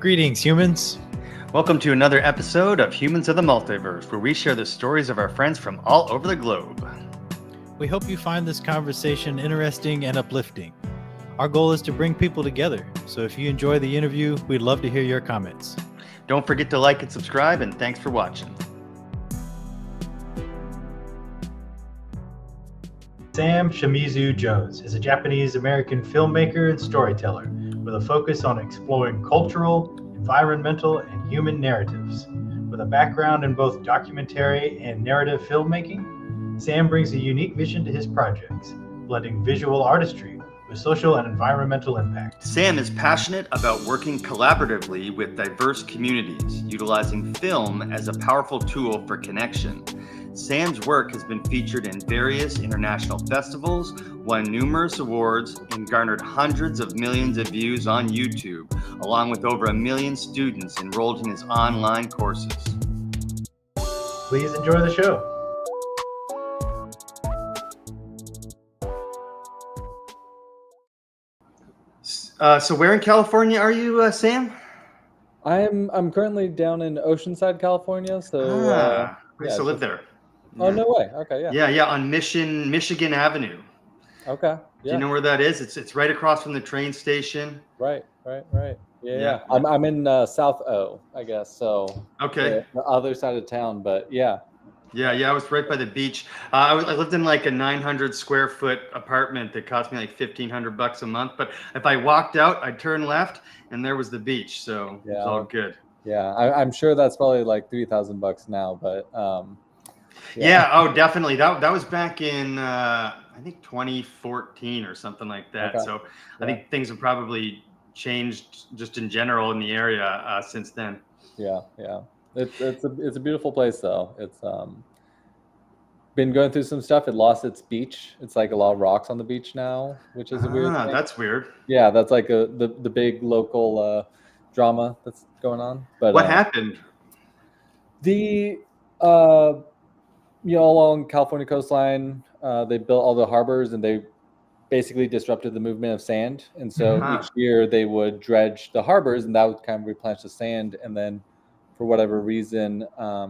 Greetings, humans. Welcome to another episode of Humans of the Multiverse, where we share the stories of our friends from all over the globe. We hope you find this conversation interesting and uplifting. Our goal is to bring people together, so if you enjoy the interview, we'd love to hear your comments. Don't forget to like and subscribe, and thanks for watching. Sam Shimizu-Jones is a Japanese-American filmmaker and storyteller with a focus on exploring cultural, environmental, and human narratives. With a background in both documentary and narrative filmmaking, Sam brings a unique vision to his projects, blending visual artistry with social and environmental impact. Sam is passionate about working collaboratively with diverse communities, utilizing film as a powerful tool for connection. Sam's work has been featured in various international festivals, won numerous awards, and garnered hundreds of millions of views on YouTube, along with over 1 million students enrolled in his online courses. Please enjoy the show. So where in California are you, Sam? I'm currently down in Oceanside, California. So I used to live there. Oh, no way. Okay, yeah. Yeah, on Michigan Avenue. Okay. Yeah. Do you know where that is? It's right across from the train station. Right. Yeah. I'm in South O, I guess. So okay, the other side of town, but yeah. Yeah. I was right by the beach. I lived in like a 900 square foot apartment that cost me like $1,500 a month. But if I walked out, I'd turn left, and there was the beach. So it was all good. Yeah, I'm sure that's probably like $3,000 now, but yeah. Oh, definitely. That was back in I think 2014 or something like that. Okay. So I think things have probably changed just in general in the area since then. Yeah. It's a beautiful place though. It's been going through some stuff. It lost its beach. It's like a lot of rocks on the beach now, which is a weird thing. That's weird. Yeah, that's like the big local drama that's going on. But what happened? Along California coastline, they built all the harbors and they basically disrupted the movement of sand. And so each year they would dredge the harbors and that would kind of replenish the sand. And then for whatever reason, I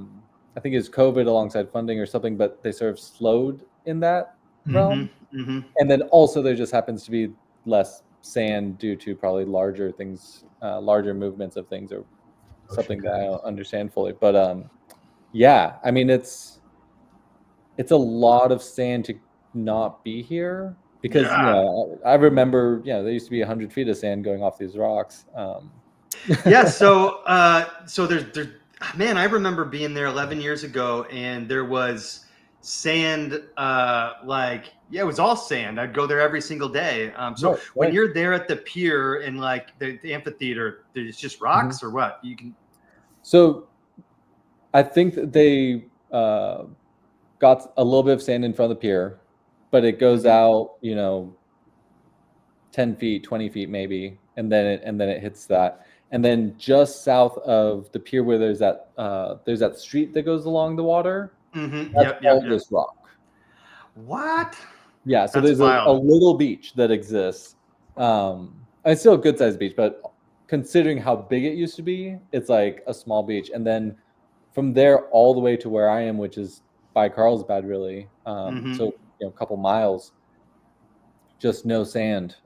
think it's COVID alongside funding or something, but they sort of slowed in that realm. Mm-hmm. And then also there just happens to be less sand due to probably larger things, larger movements of things or something that I don't understand fully. But yeah, I mean, it's a lot of sand to not be here because I remember there used to be 100 feet of sand going off these rocks. Yeah, so there's man, I remember being there 11 years ago, and there was sand. It was all sand. I'd go there every single day. When you're there at the pier and like the amphitheater, it's just rocks or what? You can. So, I think that they got a little bit of sand in front of the pier, but it goes out, 10 feet, 20 feet maybe, and then it hits that. And then just south of the pier where there's that street that goes along the water, that's all this rock. What? Yeah, so there's a little beach that exists. It's still a good sized beach, but considering how big it used to be, it's like a small beach. And then from there all the way to where I am, which is by Carlsbad, really. So a couple miles, just no sand.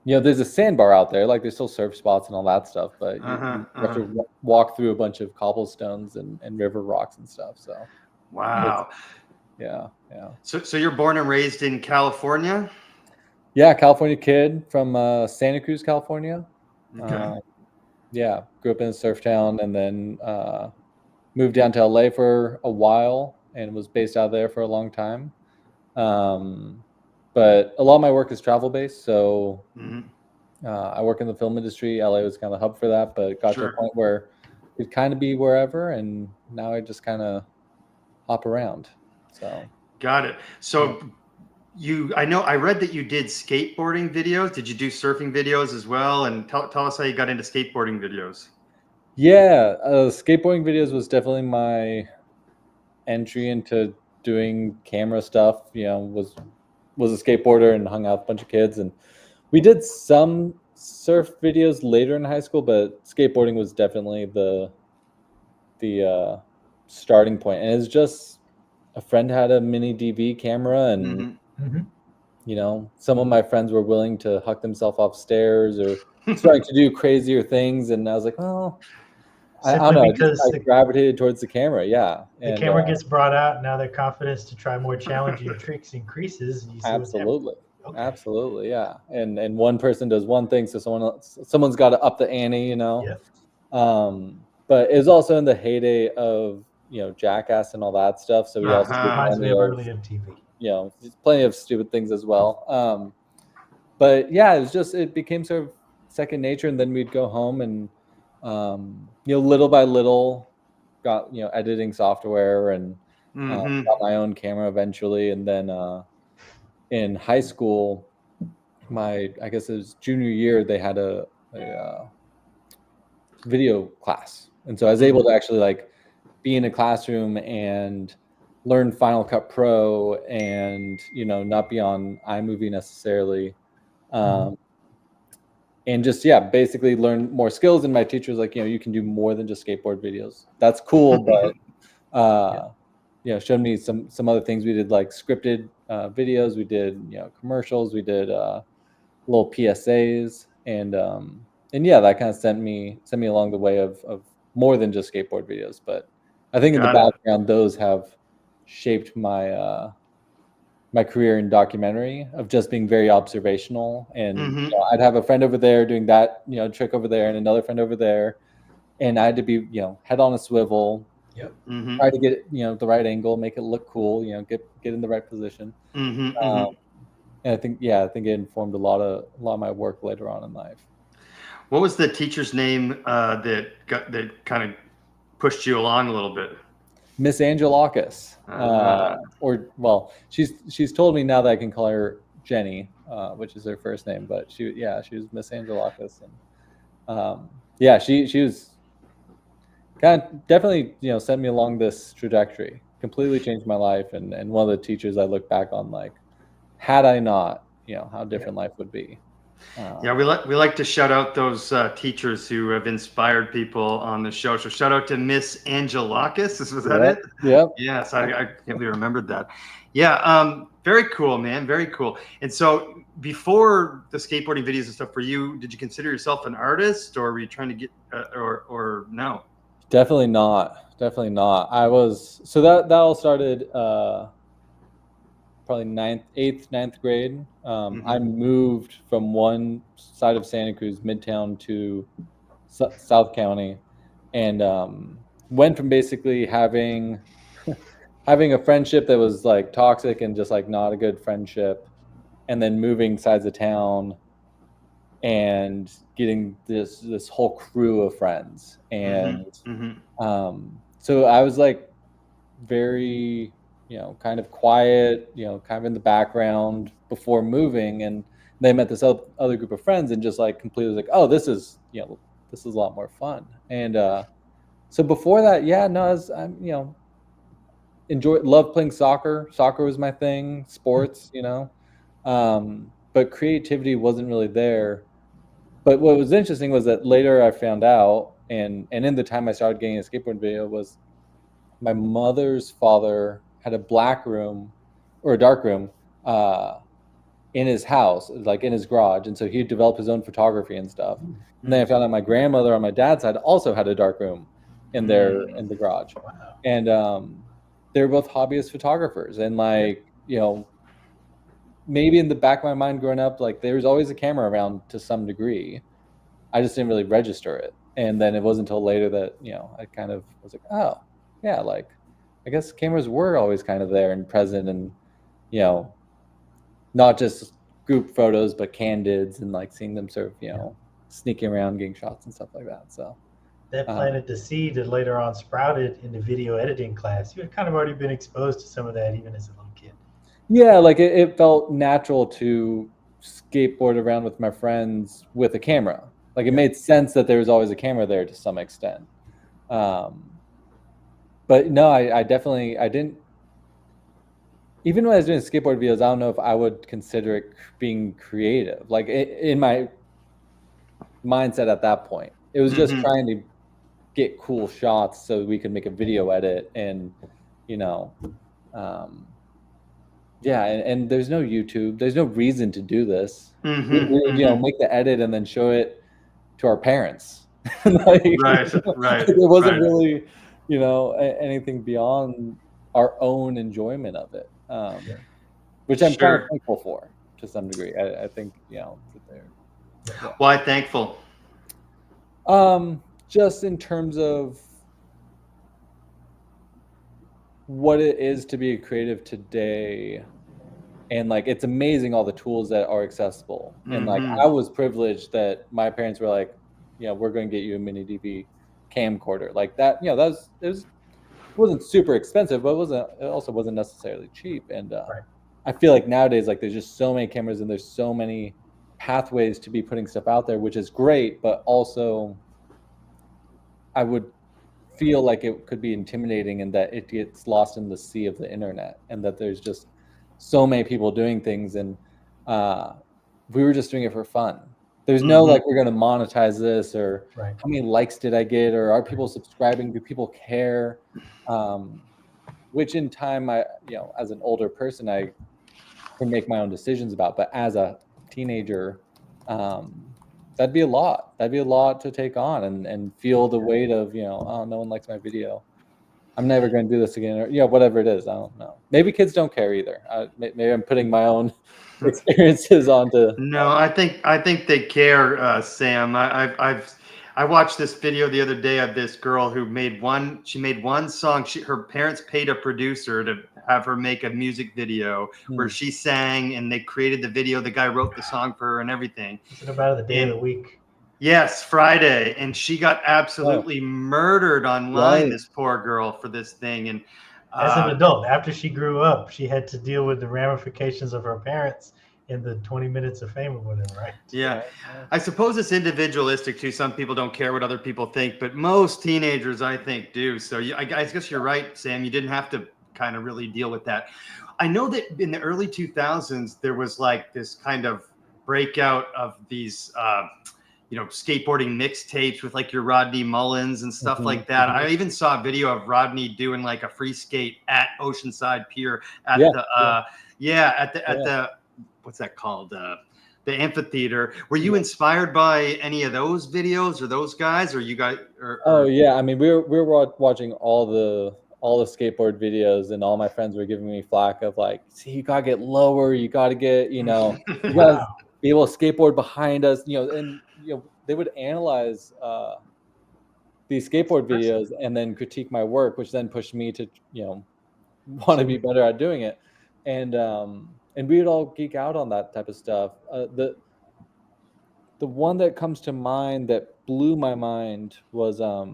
There's a sandbar out there, like there's still surf spots and all that stuff, but you have to walk through a bunch of cobblestones and river rocks and stuff. So, wow. Yeah. So you're born and raised in California? Yeah, California kid from Santa Cruz, California. Okay. Grew up in a surf town and then moved down to LA for a while and was based out there for a long time. But a lot of my work is travel based. So I work in the film industry. LA was kind of the hub for that, but it got to a point where it'd kind of be wherever. And now I just kind of hop around. So got it. So I read that you did skateboarding videos. Did you do surfing videos as well? And tell us how you got into skateboarding videos. Yeah, skateboarding videos was definitely my entry into doing camera stuff. Was a skateboarder and hung out with a bunch of kids, and we did some surf videos later in high school, but skateboarding was definitely the starting point. And it's just a friend had a mini DV camera, and you know, some of my friends were willing to huck themselves off stairs or starting to do crazier things, and I was like, well, I don't know, because I gravitated towards the camera. Yeah, the camera gets brought out, now their confidence to try more challenging tricks increases. You see absolutely. Okay. Absolutely, yeah. And one person does one thing, so someone's got to up the ante, you know. Yep. But it was also in the heyday of, you know, Jackass and all that stuff. So we also did reminds me of early MTV. You know, plenty of stupid things as well. But yeah, it became sort of second nature, and then we'd go home and you know, little by little got, you know, editing software and got my own camera eventually, and then in high school, I guess it was junior year, they had a video class, and so I was able to actually like be in a classroom and learn Final Cut Pro, and you know, not be on iMovie necessarily, and just basically learn more skills. And my teacher was like, you know, you can do more than just skateboard videos. That's cool, but you know, showed me some other things. We did like scripted videos, we did, you know, commercials, we did little PSAs, and yeah, that kind of sent me along the way of more than just skateboard videos. But I think in the background, those have shaped my my career in documentary, of just being very observational. And you know, I'd have a friend over there doing that, you know, trick over there, and another friend over there, and I had to be, you know, head on a swivel. Yep. Try to get, you know, the right angle, make it look cool, you know, get in the right position. And I think it informed a lot of my work later on in life. What was the teacher's name that kind of pushed you along a little bit? Miss Angelakis, or well, she's told me now that I can call her Jenny, which is her first name, but she was Miss Angelakis, and she was kind of definitely, you know, sent me along this trajectory, completely changed my life, and one of the teachers I look back on like, had I not, you know, how different life would be. We like to shout out those teachers who have inspired people on the show. So shout out to Miss Angelakis. Was that it? Yep. Yes, I can't believe I remembered that. Yeah, very cool, man. Very cool. And so before the skateboarding videos and stuff, for you, did you consider yourself an artist, or were you trying to get, or no? Definitely not. I was, so that all started probably 9th grade. I moved from one side of Santa Cruz, Midtown, to South County, and went from basically having a friendship that was like toxic and just like not a good friendship, and then moving sides of town and getting this whole crew of friends. And so I was like very, you know, kind of quiet, you know, kind of in the background before moving, and they met this other group of friends, and just like completely like, oh, this is a lot more fun. And so before that, I'm, you know, love playing soccer. Soccer was my thing, sports, you know, but creativity wasn't really there. But what was interesting was that later I found out, and in the time I started getting a skateboard video, was my mother's father had a black room or a dark room in his house, like in his garage. And so he'd develop his own photography and stuff. And then I found out my grandmother on my dad's side also had a dark room in the garage. Wow. And they were both hobbyist photographers. And like, you know, maybe in the back of my mind growing up, like there was always a camera around to some degree. I just didn't really register it. And then it wasn't until later that, you know, I kind of was like, oh, yeah, like I guess cameras were always kind of there and present, and, you know, not just group photos, but candids, and like seeing them sort of, you know, sneaking around, getting shots and stuff like that. So that planted the seed that later on sprouted in the video editing class. You had kind of already been exposed to some of that even as a little kid. Yeah, like it felt natural to skateboard around with my friends with a camera. Like it made sense that there was always a camera there to some extent. But no, I didn't. Even when I was doing skateboard videos, I don't know if I would consider it being creative. Like in my mindset at that point. It was just trying to get cool shots so we could make a video edit, and and there's no YouTube, there's no reason to do this. We make the edit and then show it to our parents. Right. It wasn't really anything beyond our own enjoyment of it, which I'm kind of thankful for to some degree. I think Why thankful? Just in terms of what it is to be a creative today, and like it's amazing all the tools that are accessible. And like I was privileged that my parents were like, we're going to get you a mini DV camcorder like that. It wasn't super expensive, but it also wasn't necessarily cheap. And I feel like nowadays, like there's just so many cameras and there's so many pathways to be putting stuff out there, which is great, but also I would feel like it could be intimidating, and that it gets lost in the sea of the internet, and that there's just so many people doing things, and we were just doing it for fun. There's no like, we're going to monetize this, or how many likes did I get, or are people subscribing, do people care, which in time as an older person I can make my own decisions about, but as a teenager, that'd be a lot to take on, and feel the weight of oh, no one likes my video, I'm never going to do this again, or whatever it is. I don't know, maybe kids don't care either. Maybe I'm putting my own experiences onto. No, I think they care, Sam. I watched this video the other day of this girl who made one song. Her parents paid a producer to have her make a music video where she sang, and they created the video. The guy wrote the song for her and everything. Is it about the day of the week? Yes, Friday. And she got absolutely murdered online, this poor girl, for this thing. And as an adult, after she grew up, she had to deal with the ramifications of her parents in the 20 minutes of fame or whatever, right? Yeah. I suppose it's individualistic too. Some people don't care what other people think, but most teenagers, I think, do. So I guess you're right, Sam. You didn't have to kind of really deal with that. I know that in the early 2000s, there was like this kind of breakout of these skateboarding mixtapes with like your Rodney Mullins and stuff like that. I even saw a video of Rodney doing like a free skate at Oceanside Pier at the what's that called? The amphitheater. Were you inspired by any of those videos or those guys, or you guys? Oh yeah, I mean we were watching all the skateboard videos, and all my friends were giving me flack of like, see, you gotta get lower, you gotta get you gotta be able to skateboard behind us, and they would analyze these skateboard videos and then critique my work, which then pushed me to want to be better at doing it, and we would all geek out on that type of stuff. The one that comes to mind that blew my mind was I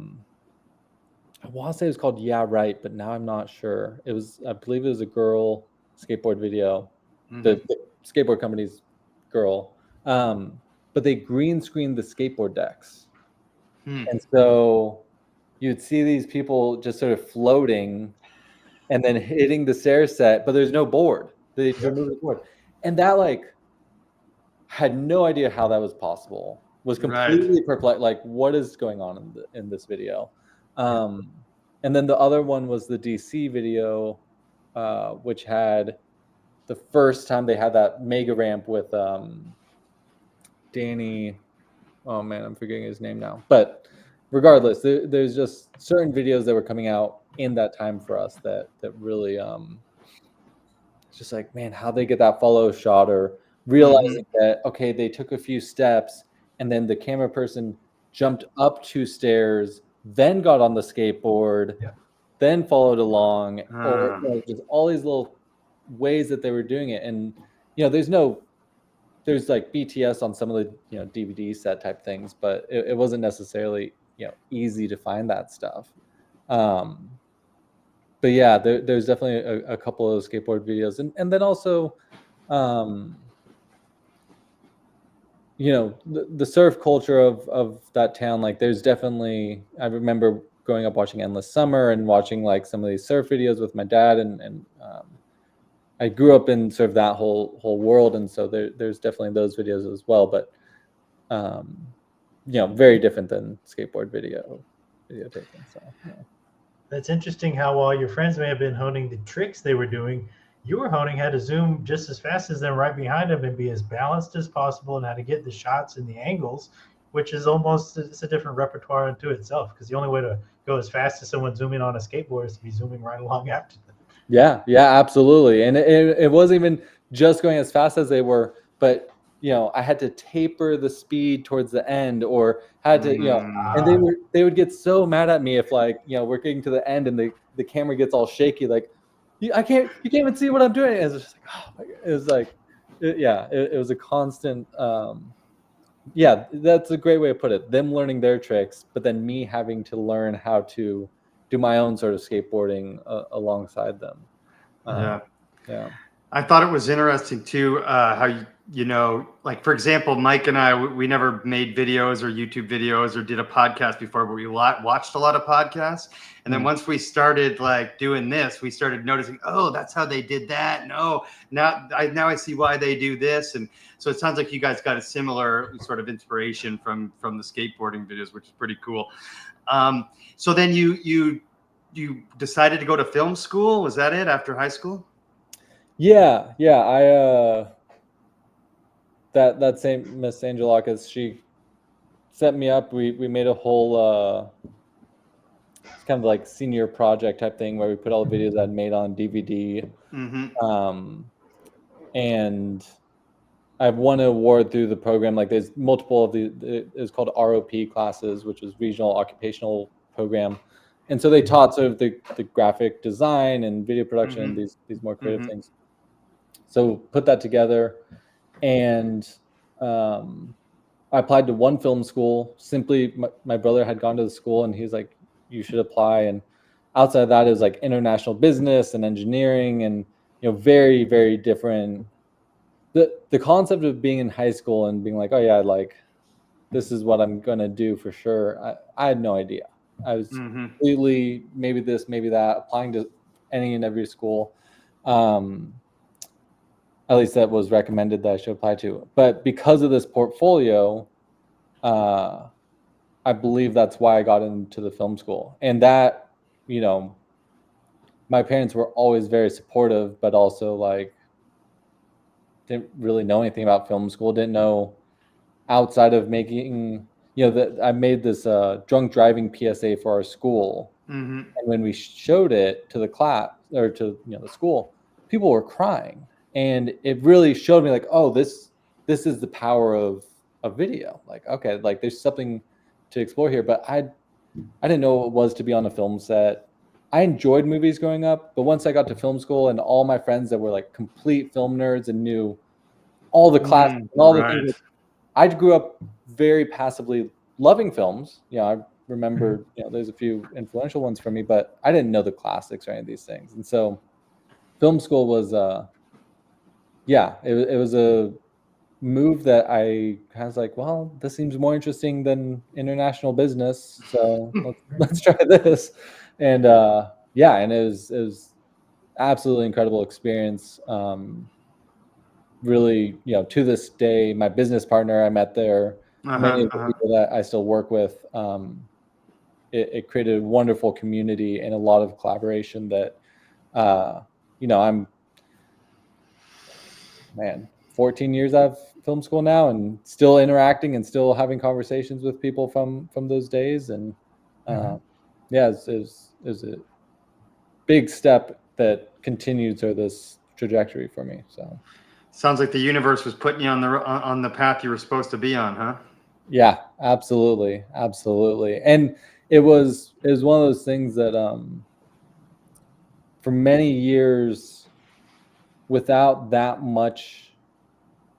want to say it was called Yeah Right, but now I'm not sure. I believe it was a girl skateboard video, the skateboard company's girl, but they green screened the skateboard decks, and so you'd see these people just sort of floating and then hitting the stair set, but there's no board. They removed the board, and that like had no idea how that was possible. Was completely perplexed, like what is going on in this video. And then the other one was the DC video, which had the first time they had that mega ramp with Danny. Oh man, I'm forgetting his name now. But regardless, there's just certain videos that were coming out in that time for us that really it's just like, man, how they get that follow shot, or realizing that okay, they took a few steps and then the camera person jumped up 2 stairs, then got on the skateboard, then followed along, or just all these little ways that they were doing it. And there's like BTS on some of the DVD set type things, but it wasn't necessarily easy to find that stuff. But yeah, there's definitely a couple of those skateboard videos, and then also the surf culture of that town. Like there's definitely, I remember growing up watching Endless Summer and watching like some of these surf videos with my dad, and I grew up in sort of that whole world, and so there's definitely those videos as well. But very different than skateboard videotaping. So yeah. That's interesting how while your friends may have been honing the tricks they were doing, you were honing how to zoom just as fast as them right behind them and be as balanced as possible and how to get the shots and the angles, which is almost it's a different repertoire unto itself because the only way to go as fast as someone zooming on a skateboard is to be zooming right along after them. Yeah, absolutely. And it wasn't even just going as fast as they were, but I had to taper the speed towards the end, or had to, and they would get so mad at me if we're getting to the end and the camera gets all shaky, like you can't even see what I'm doing. It was just like, oh my God. It was like, it was a constant. That's a great way to put it. Them learning their tricks, but then me having to learn how to do my own sort of skateboarding alongside them. Yeah. I thought it was interesting too, how like for example, Mike and I, we never made videos or YouTube videos or did a podcast before, but we watched a lot of podcasts. And then once we started like doing this, we started noticing, oh, that's how they did that. No, now I see why they do this. And so it sounds like you guys got a similar sort of inspiration from the skateboarding videos, which is pretty cool. So then you decided to go to film school. Was that it after high school? Yeah. I that same Miss Angelakis, she set me up. We made a whole it's kind of like senior project type thing where we put all the videos I'd made on DVD. And I've won an award through the program. Like there's multiple of it's called ROP classes, which is Regional Occupational Program. And so they taught sort of the graphic design and video production, these more creative things. So put that together, and I applied to one film school. Simply, my brother had gone to the school, and he was like, "You should apply." And outside of that, it was like international business and engineering, and very, very different. The concept of being in high school and being like, "Oh yeah, like this is what I'm gonna do for sure." I had no idea. I was completely maybe this, maybe that, applying to any and every school. At least that was recommended that I should apply to. But because of this portfolio, I believe that's why I got into the film school. And that, my parents were always very supportive, but also like didn't really know anything about film school, didn't know outside of making, that I made this drunk driving PSA for our school. And when we showed it to the class or to the school, people were crying. And it really showed me like, oh, this is the power of video. Like, okay, like there's something to explore here. But I didn't know what it was to be on a film set. I enjoyed movies growing up, but once I got to film school and all my friends that were like complete film nerds and knew all the classes and all the things, I grew up very passively loving films. I remember, there's a few influential ones for me, but I didn't know the classics or any of these things. And so film school was, it was a move that I kind of was like, well, this seems more interesting than international business. So let's try this. And and it was absolutely incredible experience. Really, to this day, my business partner I met there, many of the people that I still work with, it created a wonderful community and a lot of collaboration that, I'm 14 years out of film school now and still interacting and still having conversations with people from those days. And it was a big step that continued sort of this trajectory for me. So sounds like the universe was putting you on the path you were supposed to be on, huh? Yeah, absolutely. And it was one of those things that for many years, without that much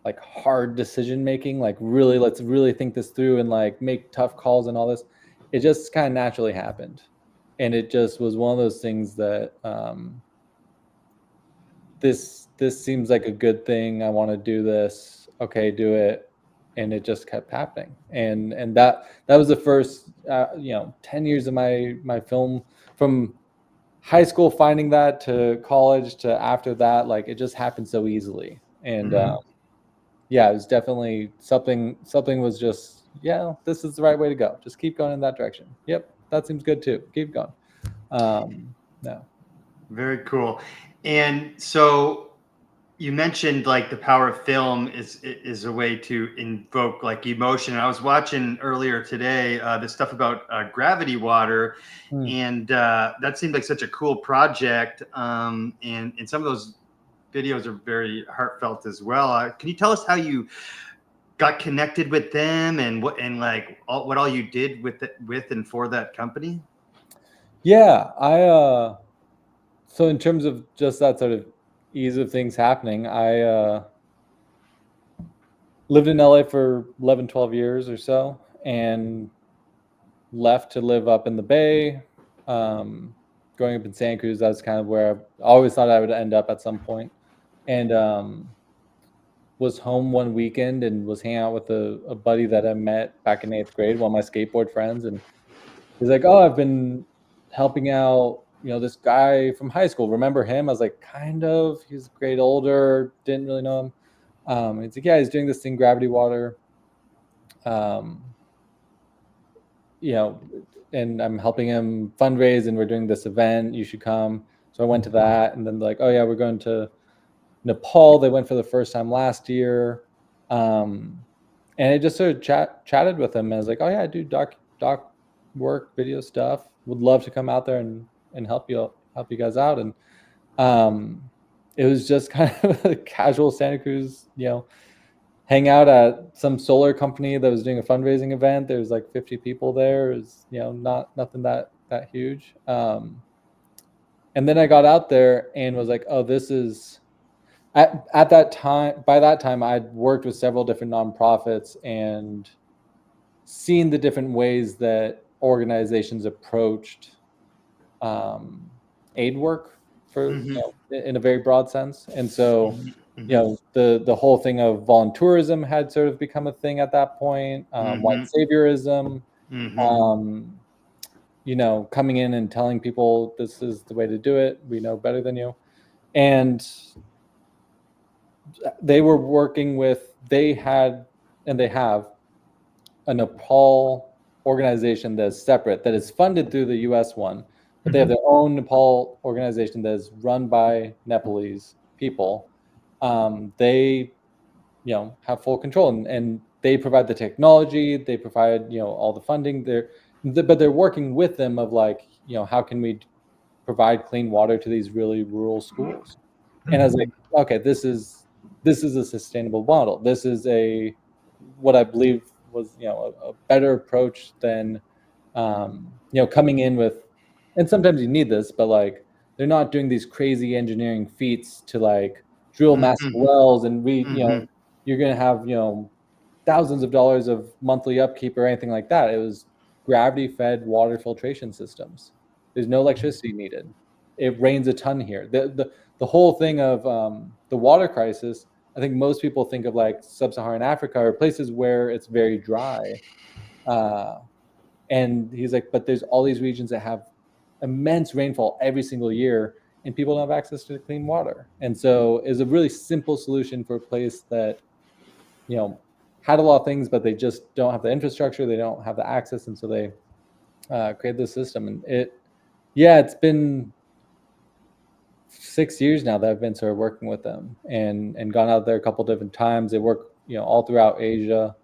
like hard decision making, like really, let's really think this through and like make tough calls and all this, it just kind of naturally happened. And it just was one of those things that this seems like a good thing. I want to do this. Okay, do it. And it just kept happening. And that was the first 10 years of my film, from high school, finding that, to college, to after that, like it just happened so easily. And it was definitely something was just yeah, this is the right way to go. Just keep going in that direction. Yep, that seems good too. Keep going. No. Very cool. And so you mentioned like the power of film is a way to invoke like emotion. I was watching earlier today the stuff about gravity water, and that seemed like such a cool project. And some of those videos are very heartfelt as well. Can you tell us how you got connected with them and what all you did with and for that company? Yeah, so in terms of just that sort of ease of things happening, I lived in LA for 11, 12 years or so, and left to live up in the Bay. Growing up in Santa Cruz, that's kind of where I always thought I would end up at some point. And was home one weekend and was hanging out with a buddy that I met back in 8th grade, one of my skateboard friends. And he's like, oh, I've been helping out, this guy from high school. Remember him? I was like, kind of. He's a grade older. Didn't really know him. He's like, yeah, he's doing this thing, Gravity Water. And I'm helping him fundraise, and we're doing this event. You should come. So I went to that, and then like, oh yeah, we're going to Nepal. They went for the first time last year. And I just sort of chatted with him. And I was like, oh yeah, I do doc work, video stuff. Would love to come out there and help you guys out. And it was just kind of a casual Santa Cruz, hang out at some solar company that was doing a fundraising event. There was like 50 people there. It was, nothing that huge. And then I got out there and was like, oh, this is at that time. By that time, I'd worked with several different nonprofits and seen the different ways that organizations approached aid work for in a very broad sense. And so the whole thing of volunteerism had sort of become a thing at that point. White saviorism, coming in and telling people this is the way to do it, we know better than you. And they were working with, they have a Nepal organization that's separate, that is funded through the US one, but they have their own Nepal organization that is run by Nepalese people. They have full control, and they provide the technology, they provide all the funding. But they're working with them of like, how can we provide clean water to these really rural schools? And I was like, okay, this is a sustainable model. This is what I believe was a better approach than coming in with, and sometimes you need this, but like they're not doing these crazy engineering feats to like drill massive wells, and you're going to have thousands of dollars of monthly upkeep or anything like that. It was gravity fed water filtration systems. There's no electricity needed. It rains a ton here. The whole thing of the water crisis, I think most people think of like sub-Saharan Africa or places where it's very dry. And he's like, but there's all these regions that have immense rainfall every single year, and people don't have access to clean water. And so it's a really simple solution for a place that, had a lot of things, but they just don't have the infrastructure, they don't have the access. And so they create this system. And it's been 6 years now that I've been sort of working with them and gone out there a couple different times. They work, all throughout Asia.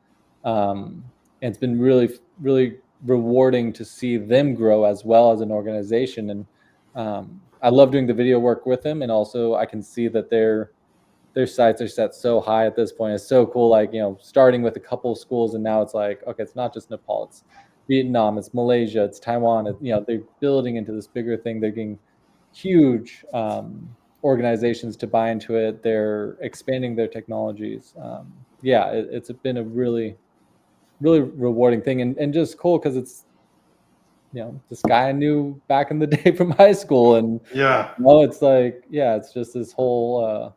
And it's been really, really rewarding to see them grow as well as an organization. And I love doing the video work with them. And also I can see that their sights are set so high at this point. It's so cool. Like, starting with a couple of schools, and now it's like, okay, it's not just Nepal, it's Vietnam, it's Malaysia, it's Taiwan. They're building into this bigger thing. They're getting huge organizations to buy into it. They're expanding their technologies. It's been a really, really rewarding thing, and just cool because it's this guy I knew back in the day from high school, and it's like it's just this whole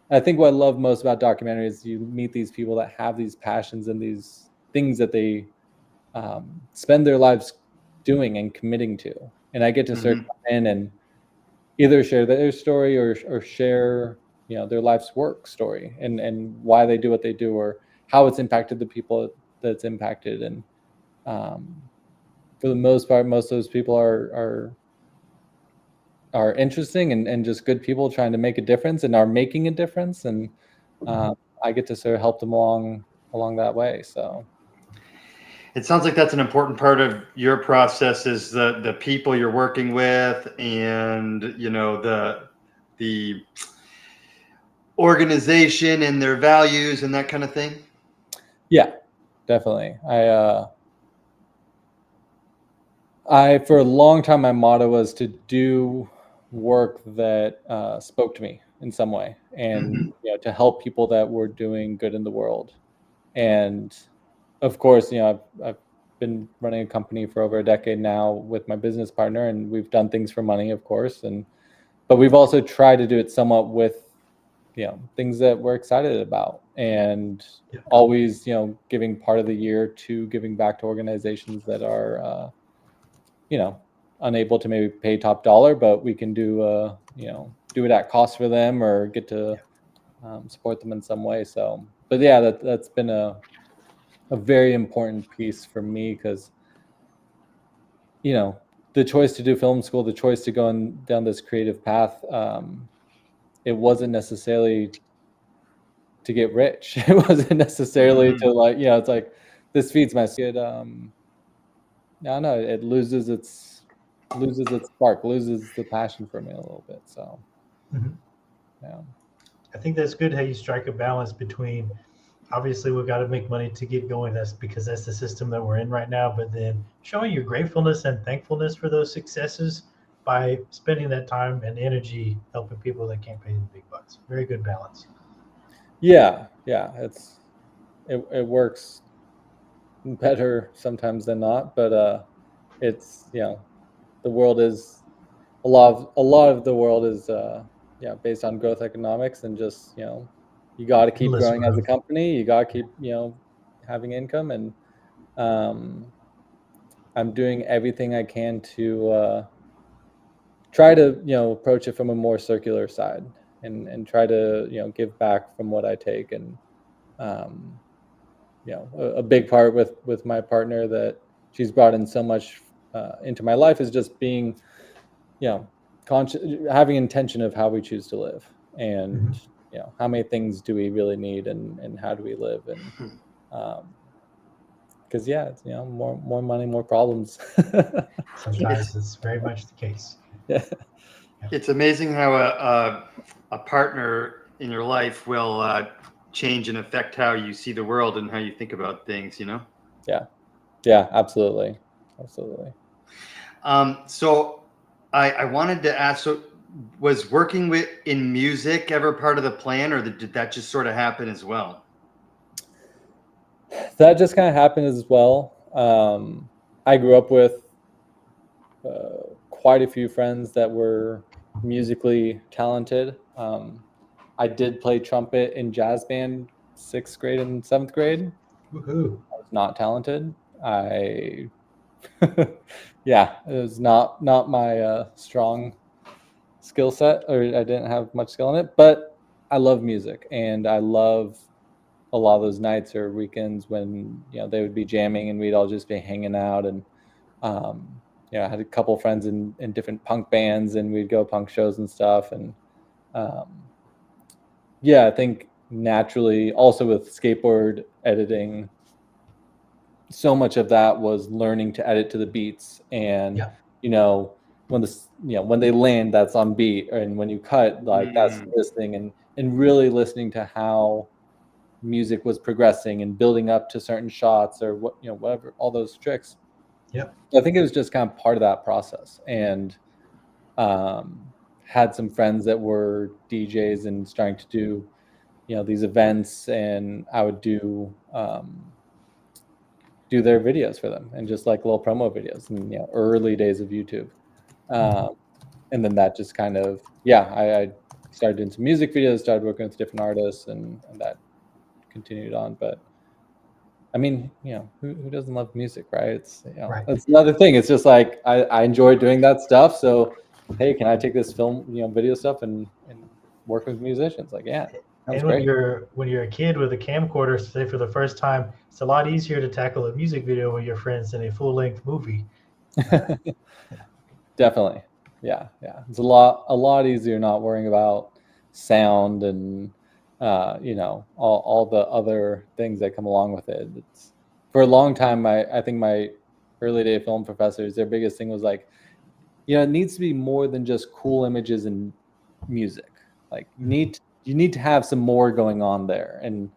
I think what I love most about documentaries is you meet these people that have these passions and these things that they spend their lives doing and committing to, and I get to sort of come in and either share their story or share their life's work story and why they do what they do, or how it's impacted the people that's impacted. And for the most part, most of those people are interesting and just good people trying to make a difference and are making a difference. And I get to sort of help them along that way. So it sounds like that's an important part of your process, is the people you're working with, and you know, the organization and their values and that kind of thing. Yeah, definitely. I for a long time, my motto was to do work that spoke to me in some way, and you know, to help people that were doing good in the world. And of course, you know, I've been running a company for over a decade now with my business partner, and we've done things for money, of course, but we've also tried to do it somewhat with, you know, things that we're excited about, and always, you know, giving part of the year to giving back to organizations that are you know, unable to maybe pay top dollar, but we can do you know, do it at cost for them, or get to support them in some way. So, but yeah, that's been a very important piece for me, because, you know, the choice to do film school, the choice to go down this creative path, it wasn't necessarily to get rich. It wasn't necessarily to, like, you know, it's like, this feeds my kid. I don't know, it loses its spark, loses the passion for me a little bit. So yeah, I think that's good how you strike a balance between, obviously we've got to make money to get going. That's because that's the system that we're in right now. But then showing your gratefulness and thankfulness for those successes by spending that time and energy helping people that can't pay the big bucks. Very good balance. Yeah, it works better sometimes than not, but it's, you know, the world is a lot of the world is yeah, based on growth economics, and just, you know, you got to keep growing as a company, you got to keep, you know, having income. And I'm doing everything I can to try to, you know, approach it from a more circular side, and try to, you know, give back from what I take. And you know, a big part with my partner that she's brought in so much into my life is just being, you know, conscious, having intention of how we choose to live, and you know, how many things do we really need, and how do we live. And because yeah, it's, you know, more money, more problems. Sometimes it's very much the case. Yeah. It's amazing how a partner in your life will change and affect how you see the world and how you think about things, you know? Yeah, absolutely. So I wanted to ask, so was working in music ever part of the plan, or did that just sort of happen as well? That just kind of happened as well. I grew up with quite a few friends that were musically talented. I did play trumpet in jazz band 6th grade and 7th grade. Woohoo. I was not talented. Yeah, it was not my strong skill set, or I didn't have much skill in it. But I love music, and I love a lot of those nights or weekends when, you know, they would be jamming and we'd all just be hanging out. And you know, I had a couple friends in different punk bands, and we'd go punk shows and stuff. And yeah, I think naturally, also with skateboard editing, so much of that was learning to edit to the beats. And you know, when when they land, that's on beat, and when you cut, like, that's listening, and really listening to how music was progressing and building up to certain shots, or what, you know, whatever, all those tricks. I think it was just kind of part of that process. And had some friends that were DJs and starting to do, you know, these events, and I would do their videos for them, and just like little promo videos, and, you know, early days of YouTube. And then that just kind of, I started doing some music videos, started working with different artists, and that continued on. But I mean, you know, who doesn't love music, right? It's, you know, that's another thing. It's just like, I enjoy doing that stuff. So, hey, can I take this film, you know, video stuff, and work with musicians? Like, yeah. And when you're a kid with a camcorder, say for the first time, it's a lot easier to tackle a music video with your friends than a full-length movie. Definitely. Yeah. It's a lot easier not worrying about sound and all the other things that come along with it. It's, for a long time, I think my early day film professors, their biggest thing was like, it needs to be more than just cool images and music. Like you need to have some more going on there. And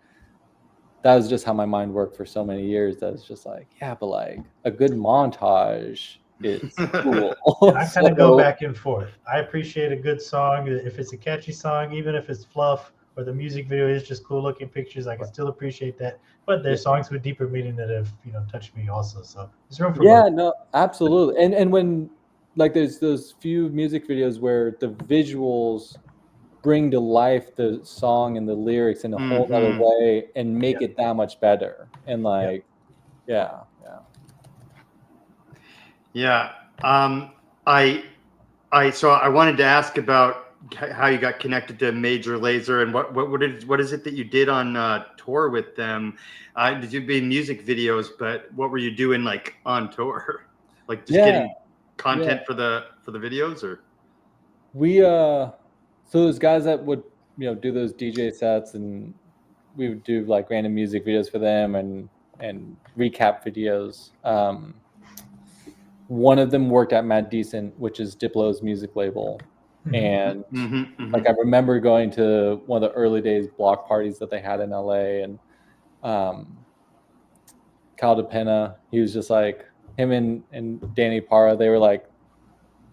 that was just how my mind worked for so many years. That it's just like, yeah, but like a good montage is cool. And I kind of go back and forth. I appreciate a good song. If it's a catchy song, even if it's fluff or the music video is just cool looking pictures, I can still appreciate that. But there's songs with deeper meaning that have, touched me also. So there's room for both. No, absolutely. And when like there's those few music videos where the visuals bring to life the song and the lyrics in a whole other way and make it that much better. And like, yeah. So I wanted to ask about how you got connected to Major Lazer and what is it that you did on tour with them? Did you do music videos, but what were you doing like on tour? Like just getting content for the videos, or? We so those guys that would do those DJ sets, and we would do like random music videos for them and recap videos. One of them worked at Mad Decent, which is Diplo's music label. And like I remember going to one of the early days block parties that they had in LA, and Cal DePena, he was just like, him and Danny Parra, they were like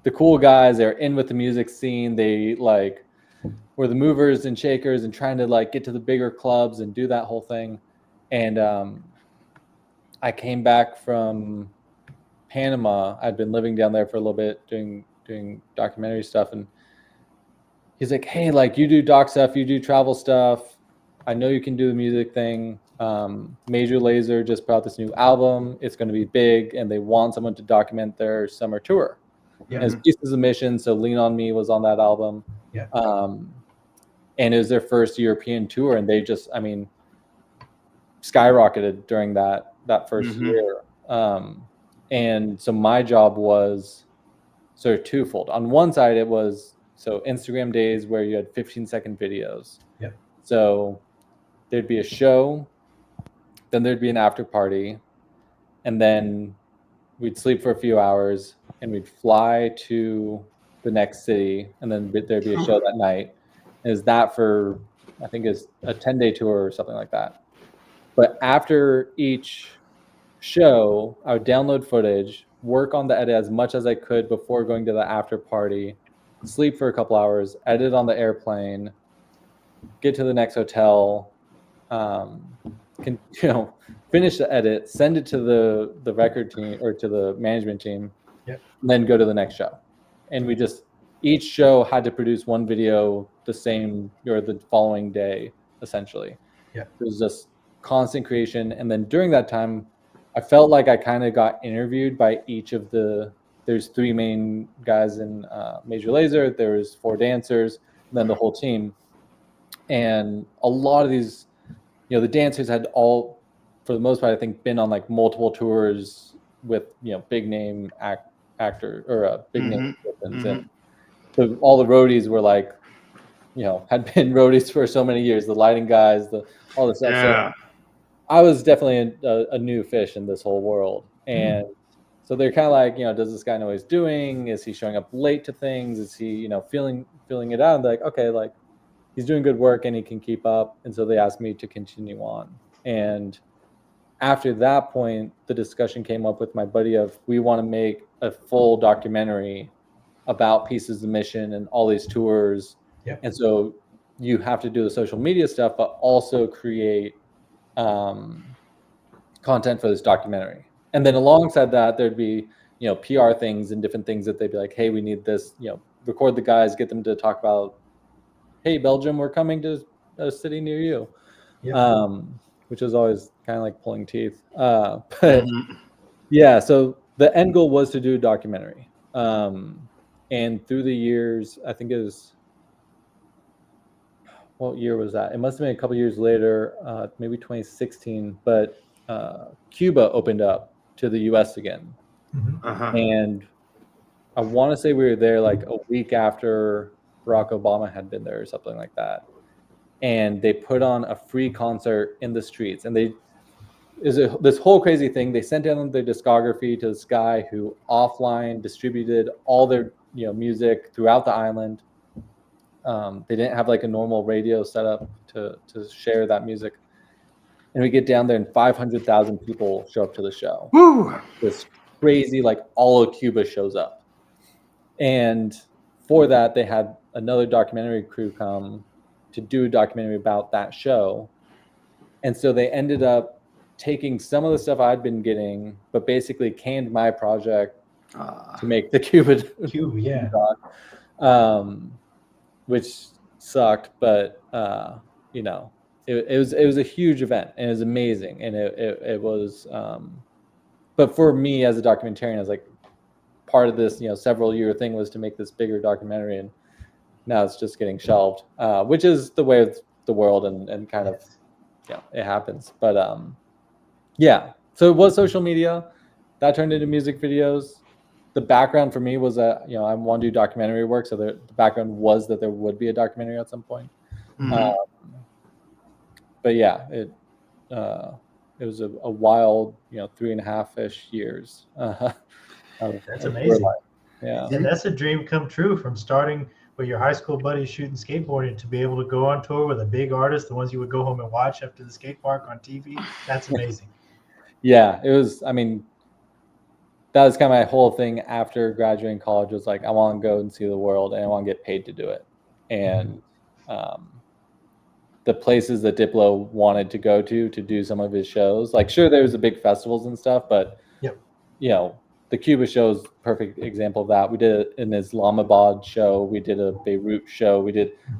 the cool guys. They're in with the music scene. They like were the movers and shakers and trying to like get to the bigger clubs and do that whole thing. And I came back from Panama. I'd been living down there for a little bit doing documentary stuff, and he's like, hey, like you do doc stuff, you do travel stuff, I know you can do the music thing. Major Lazer just put out this new album, it's going to be big, and they want someone to document their summer tour. As Pieces of Mission, so Lean on Me was on that album. And it was their first European tour, and they just, I mean, skyrocketed during that first year. And so my job was sort of twofold. On one side, it was Instagram days where you had 15-second videos. So there'd be a show, then there'd be an after party, and then we'd sleep for a few hours, and we'd fly to the next city, and then there'd be a show that night. And is that for, I think it's a 10-day tour or something like that. But after each show, I would download footage, work on the edit as much as I could before going to the after party, sleep for a couple hours, edit on the airplane, get to the next hotel, finish the edit, send it to the record team or to the management team, and then go to the next show. And we just, each show had to produce one video the same or the following day, essentially. It was just constant creation. And then during that time, I felt like I kind of got interviewed by each of there's three main guys in Major Lazer, there was 4 dancers, and then the whole team. And a lot of these, the dancers had all, for the most part, I think, been on like multiple tours with, big name actor or big name musicians. And so all the roadies were like, had been roadies for so many years, the lighting guys, all this stuff. So I was definitely a new fish in this whole world. And so they're kind of like, does this guy know what he's doing? Is he showing up late to things? Is he, feeling it out? And they're like, okay, like he's doing good work and he can keep up. And so they asked me to continue on. And after that point, the discussion came up with my buddy of, we want to make a full documentary about Pieces of Mission and all these tours. And so you have to do the social media stuff, but also create content for this documentary. And then alongside that, there'd be, PR things and different things that they'd be like, hey, we need this, record the guys, get them to talk about, hey, Belgium, we're coming to a city near you. Which is always kind of like pulling teeth. But yeah, so the end goal was to do a documentary. And through the years, I think it was what year was that? It must have been a couple years later, maybe 2016. But Cuba opened up to the U.S. again, and I want to say we were there like a week after Barack Obama had been there or something like that. And they put on a free concert in the streets, and this whole crazy thing. They sent down their discography to this guy who offline distributed all their music throughout the island. They didn't have like a normal radio setup to share that music. And we get down there, and 500,000 people show up to the show. Woo! This crazy, like all of Cuba shows up. And for that, they had another documentary crew come to do a documentary about that show. And so they ended up taking some of the stuff I'd been getting, but basically canned my project to make the Cuba, yeah. Which sucked, but it was a huge event, and it was amazing, and it was. But for me as a documentarian, I was like, part of this several year thing was to make this bigger documentary, and now it's just getting shelved, which is the way of the world, and kind of it happens. But so it was social media that turned into music videos. The background for me was that I want to do documentary work, so the background was that there would be a documentary at some point. But yeah, it was a wild 3.5-ish years. That's amazing. Yeah, and that's a dream come true, from starting with your high school buddies shooting skateboarding to be able to go on tour with a big artist, the ones you would go home and watch after the skate park on TV. That's amazing. Yeah, it was. I mean, that was kind of my whole thing after graduating college, was like, I want to go and see the world, and I want to get paid to do it. And the places that Diplo wanted to go to do some of his shows, like, sure, there was the big festivals and stuff, but the Cuba show is a perfect example of that. We did an Islamabad show, we did a Beirut show, we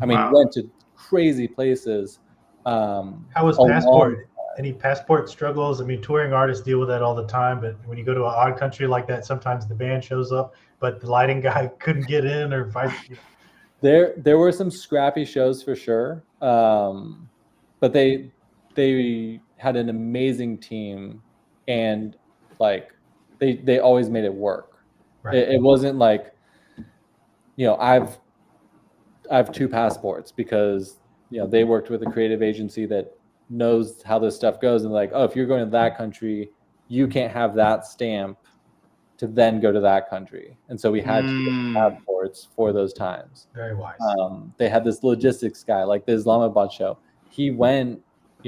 went to crazy places. How was Passport? Any passport struggles? I mean, touring artists deal with that all the time, but when you go to an odd country like that, sometimes the band shows up, but the lighting guy couldn't get in, or vice. There were some scrappy shows for sure, but they had an amazing team, and like they always made it work. Right. It wasn't like I have 2 passports, because they worked with a creative agency that knows how this stuff goes, and like, oh, if you're going to that country, you can't have that stamp to then go to that country. And so we had to get passports for those times. Very wise. They had this logistics guy, like the Islamabad show. He went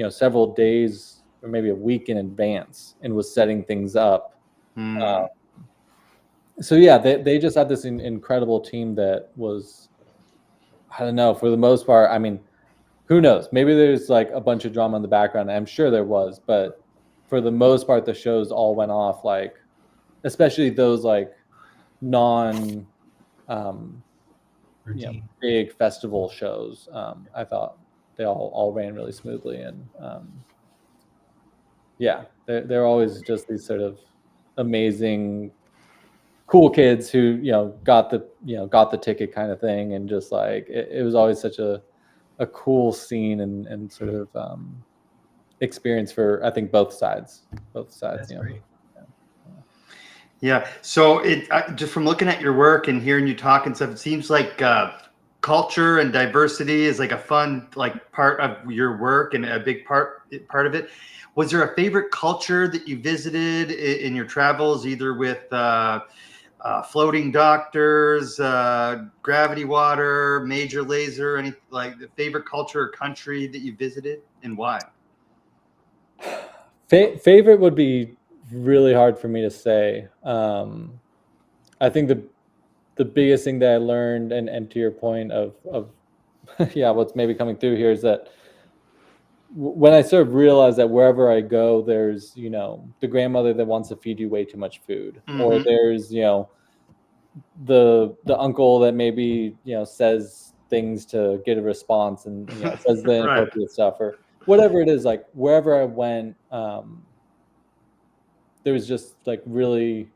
several days or maybe a week in advance and was setting things up. So yeah, they just had this incredible team that was, I don't know, for the most part, I mean, who knows? Maybe there's like a bunch of drama in the background. I'm sure there was, but for the most part, the shows all went off, like, especially those like non big festival shows. I thought they all ran really smoothly, and they're always just these sort of amazing, cool kids who got the ticket kind of thing, and just like it was always such a cool scene and sort of experience for, I think, both sides. That's great. Yeah. So just from looking at your work and hearing you talk and stuff, it seems like culture and diversity is like a fun part of your work, and a big part of it. Was there a favorite culture that you visited in your travels, either with floating doctors, gravity water, major laser, any like the favorite culture or country that you visited, and why? Favorite would be really hard for me to say. I think the biggest thing that I learned, and to your point of what's maybe coming through here, is that when I sort of realized that wherever I go, there's the grandmother that wants to feed you way too much food, or there's the uncle that maybe says things to get a response, and says the inappropriate stuff, or whatever it is. Like, wherever I went, there was just like really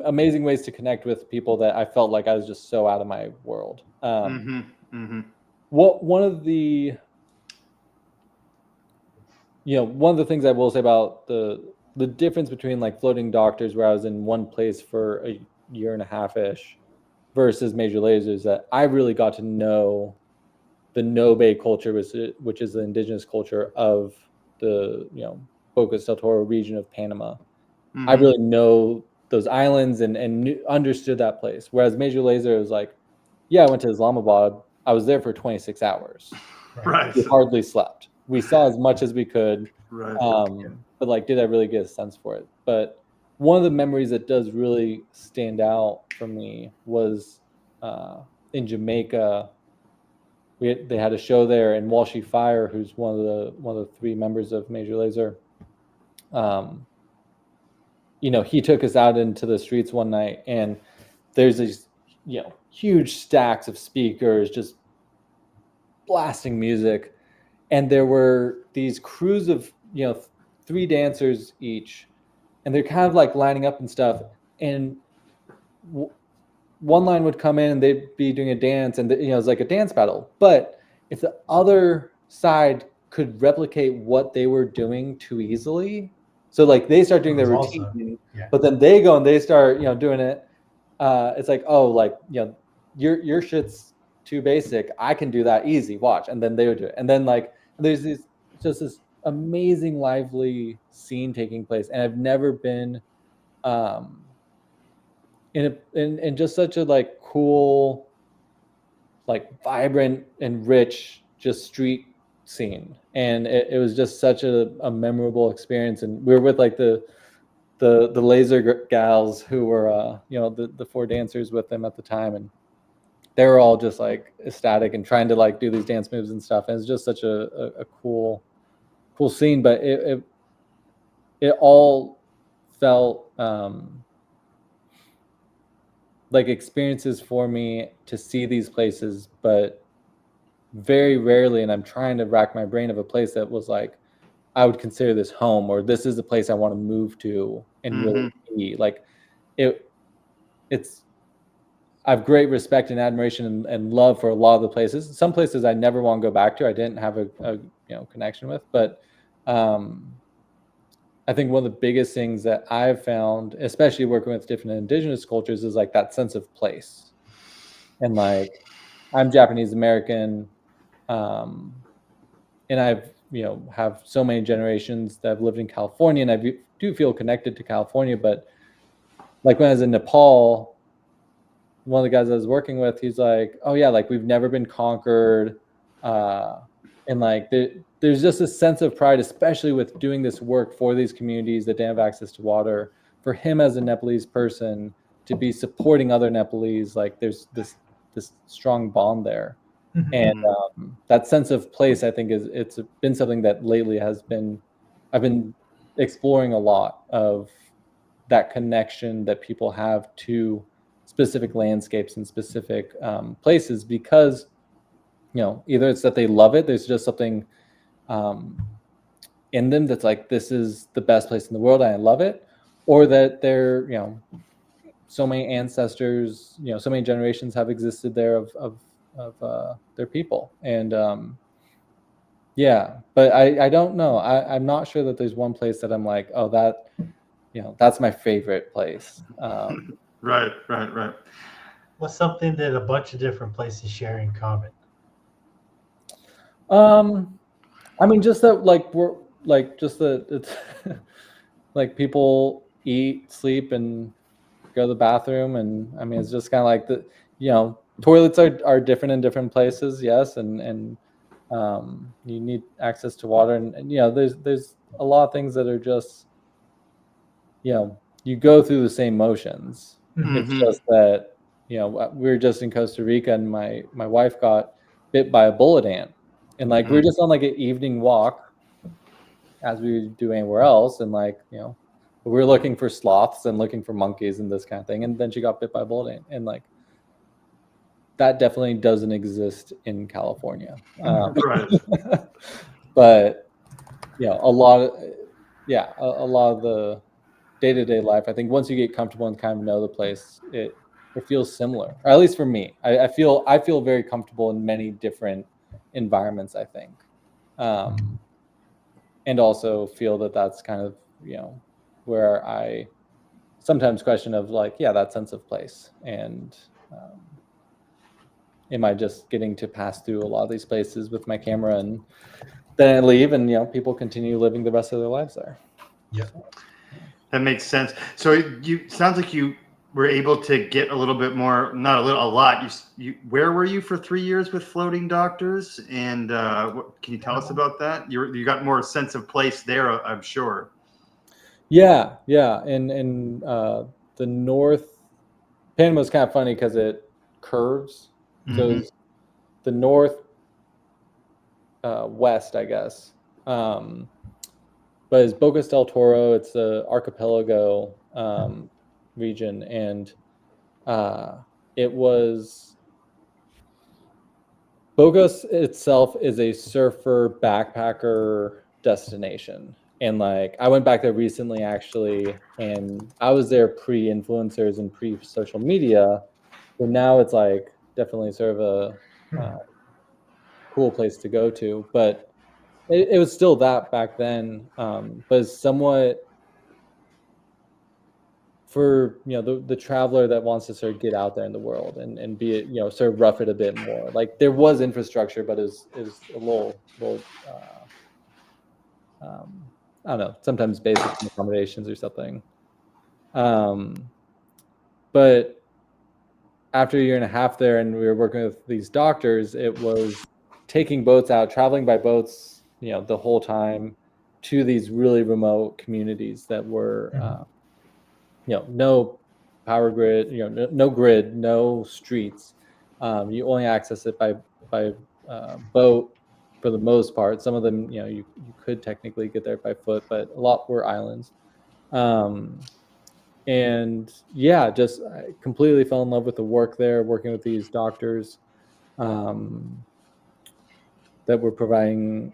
amazing ways to connect with people that I felt like I was just so out of my world. one of the things I will say about the difference between like Floating Doctors, where I was in one place for a year and a half ish, versus Major Lasers, that I really got to know the Nobe culture, which is the indigenous culture of the Bocas del Toro region of Panama. Mm-hmm. I really know those islands and understood that place. Whereas Major Laser was like, yeah, I went to Islamabad. I was there for 26 hours. Right. We hardly slept. We saw as much as we could. Right. But like, did I really get a sense for it? But one of the memories that does really stand out for me was in Jamaica. They had a show there, and Walshy Fire, who's one of the three members of Major Laser, he took us out into the streets one night, and there's these huge stacks of speakers just blasting music, and there were these crews of 3 dancers each, and they're kind of like lining up and stuff, and one line would come in and they'd be doing a dance, and it was like a dance battle. But if the other side could replicate what they were doing too easily, so like they start doing their routine, awesome. But then they go and they start doing it, it's like, oh, like your shit's too basic, I can do that easy, watch. And then they would do it, and then like there's this amazing lively scene taking place. And I've never been in just such a like cool, like vibrant and rich just street scene, and it was just such a memorable experience. And we were with like the laser gals who were the 4 dancers with them at the time, and they were all just like ecstatic and trying to like do these dance moves and stuff. And it's just such a cool scene. But it all felt like experiences for me to see these places, but very rarely, and I'm trying to rack my brain, of a place that was like, I would consider this home, or this is the place I want to move to and really be. Like it's I have great respect and admiration and love for a lot of the places. Some places I never want to go back to, I didn't have a connection with, but I think one of the biggest things that I've found, especially working with different indigenous cultures, is like that sense of place. And like, I'm Japanese American, and I've have so many generations that have lived in California, and I do feel connected to California. But like when I was in Nepal, one of the guys I was working with, he's like, oh yeah, like we've never been conquered, and like there's just a sense of pride, especially with doing this work for these communities that didn't have access to water. For him as a Nepalese person to be supporting other Nepalese, like there's this strong bond there. And that sense of place, I think, it's been something that lately I've been exploring a lot, of that connection that people have to specific landscapes and specific places, because either it's that they love it, there's just something in them that's like, this is the best place in the world, I love it, or that they're so many ancestors, so many generations have existed there of their people. And but I don't know, I'm not sure that there's one place that I'm like, oh, that that's my favorite place. Right. What's something that a bunch of different places share in common? I mean, just that, like, we're like, just that it's like people eat, sleep, and go to the bathroom. And I mean, it's just kind of like toilets are different in different places, yes, and you need access to water, and there's a lot of things that are just you go through the same motions. It's just that we were just in Costa Rica, and my wife got bit by a bullet ant, and like we were just on like an evening walk, as we would do anywhere else, and like we were looking for sloths and looking for monkeys and this kind of thing, and then she got bit by a bullet ant, and like that definitely doesn't exist in California. Right. But a lot of the day-to-day life, I think once you get comfortable and kind of know the place, it feels similar, or at least for me. I feel very comfortable in many different environments, I think. And also feel that that's kind of, where I sometimes question of like, that sense of place. And am I just getting to pass through a lot of these places with my camera and then I leave and, people continue living the rest of their lives there. Yeah. That makes sense. So sounds like you were able to get a little bit more, not a little, a lot. Where were you for 3 years with Floating Doctors? And can you tell us about that? You got more sense of place there, I'm sure. Yeah. And the north, Panama is kind of funny because it curves. So the north west, I guess. But it's Bocas del Toro. It's the archipelago region, and it was Bocas itself is a surfer backpacker destination. And like I went back there recently actually, and I was there pre-influencers and pre-social media, but now it's like definitely sort of a cool place to go to. But it was still that back then, but it's somewhat for the traveler that wants to sort of get out there in the world and be it, sort of rough it a bit more. Like there was infrastructure, but it was a little I don't know, sometimes basic accommodations or something. But after a year and a half there, and we were working with these doctors, it was taking boats out, traveling by boats, the whole time to these really remote communities that were, no power grid, no grid, no streets. You only access it by boat for the most part. Some of them, you could technically get there by foot, but a lot were islands. And just I completely fell in love with the work there, working with these doctors that were providing,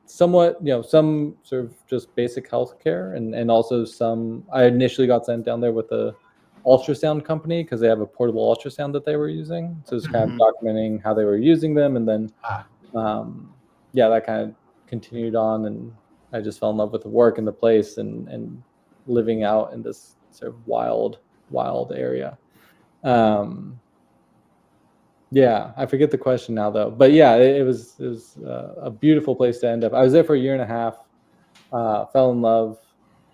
somewhat, some sort of just basic health care, and also some. I initially got sent down there with a ultrasound company because they have a portable ultrasound that they were using. So it's kind of documenting how they were using them, and then that kind of continued on, and I just fell in love with the work and the place and living out in this sort of wild area. I forget the question now though, but it was a beautiful place to end up. I was there for a year and a half, fell in love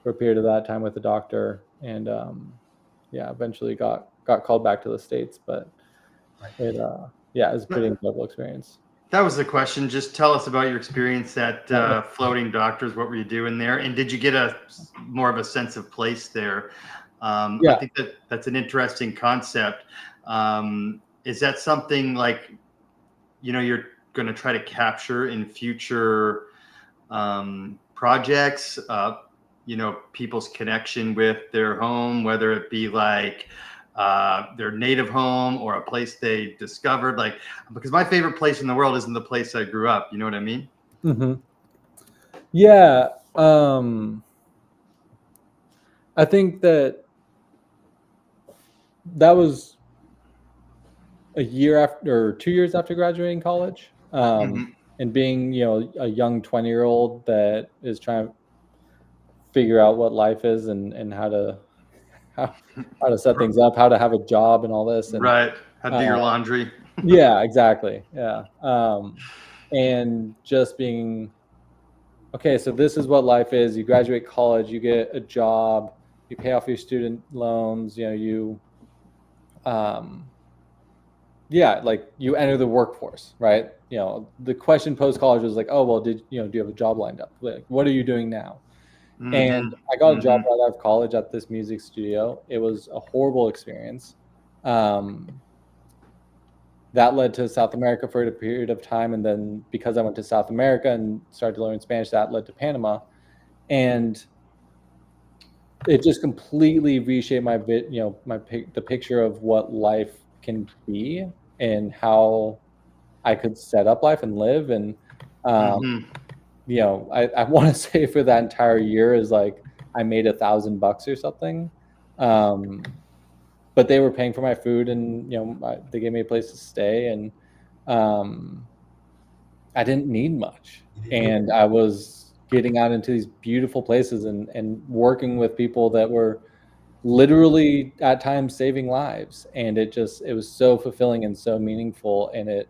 for a period of that time with the doctor, and eventually got called back to the States, but it was a pretty incredible experience. That was the question. Just tell us about your experience at Floating Doctors. What were you doing there? And did you get more of a sense of place there? I think that's an interesting concept. Is that something like, you're going to try to capture in future projects, people's connection with their home, whether it be like their native home or a place they discovered? Like, because my favorite place in the world isn't the place I grew up. You know what I mean? Mm-hmm. Yeah. I think that was a year after, or 2 years after graduating college, and being, a young 20-year-old that is trying to figure out what life is and how to set things up, how to have a job and all this. And, right. How to do your laundry. Yeah, exactly. Yeah. And just being, okay, so this is what life is. You graduate college, you get a job, you pay off your student loans, like you enter the workforce, right? The question post college was like, oh, well, do you have a job lined up? Like, what are you doing now? And I got a job right out of college at this music studio. It was a horrible experience. That led to South America for a period of time. And then because I went to South America and started to learn Spanish, that led to Panama. And it just completely reshaped the picture of what life can be and how I could set up life and live. And, I want to say for that entire year is like, I made $1,000 or something. But they were paying for my food and, they gave me a place to stay. And, I didn't need much, and I was getting out into these beautiful places and working with people that were literally at times saving lives, and it was so fulfilling and so meaningful. And it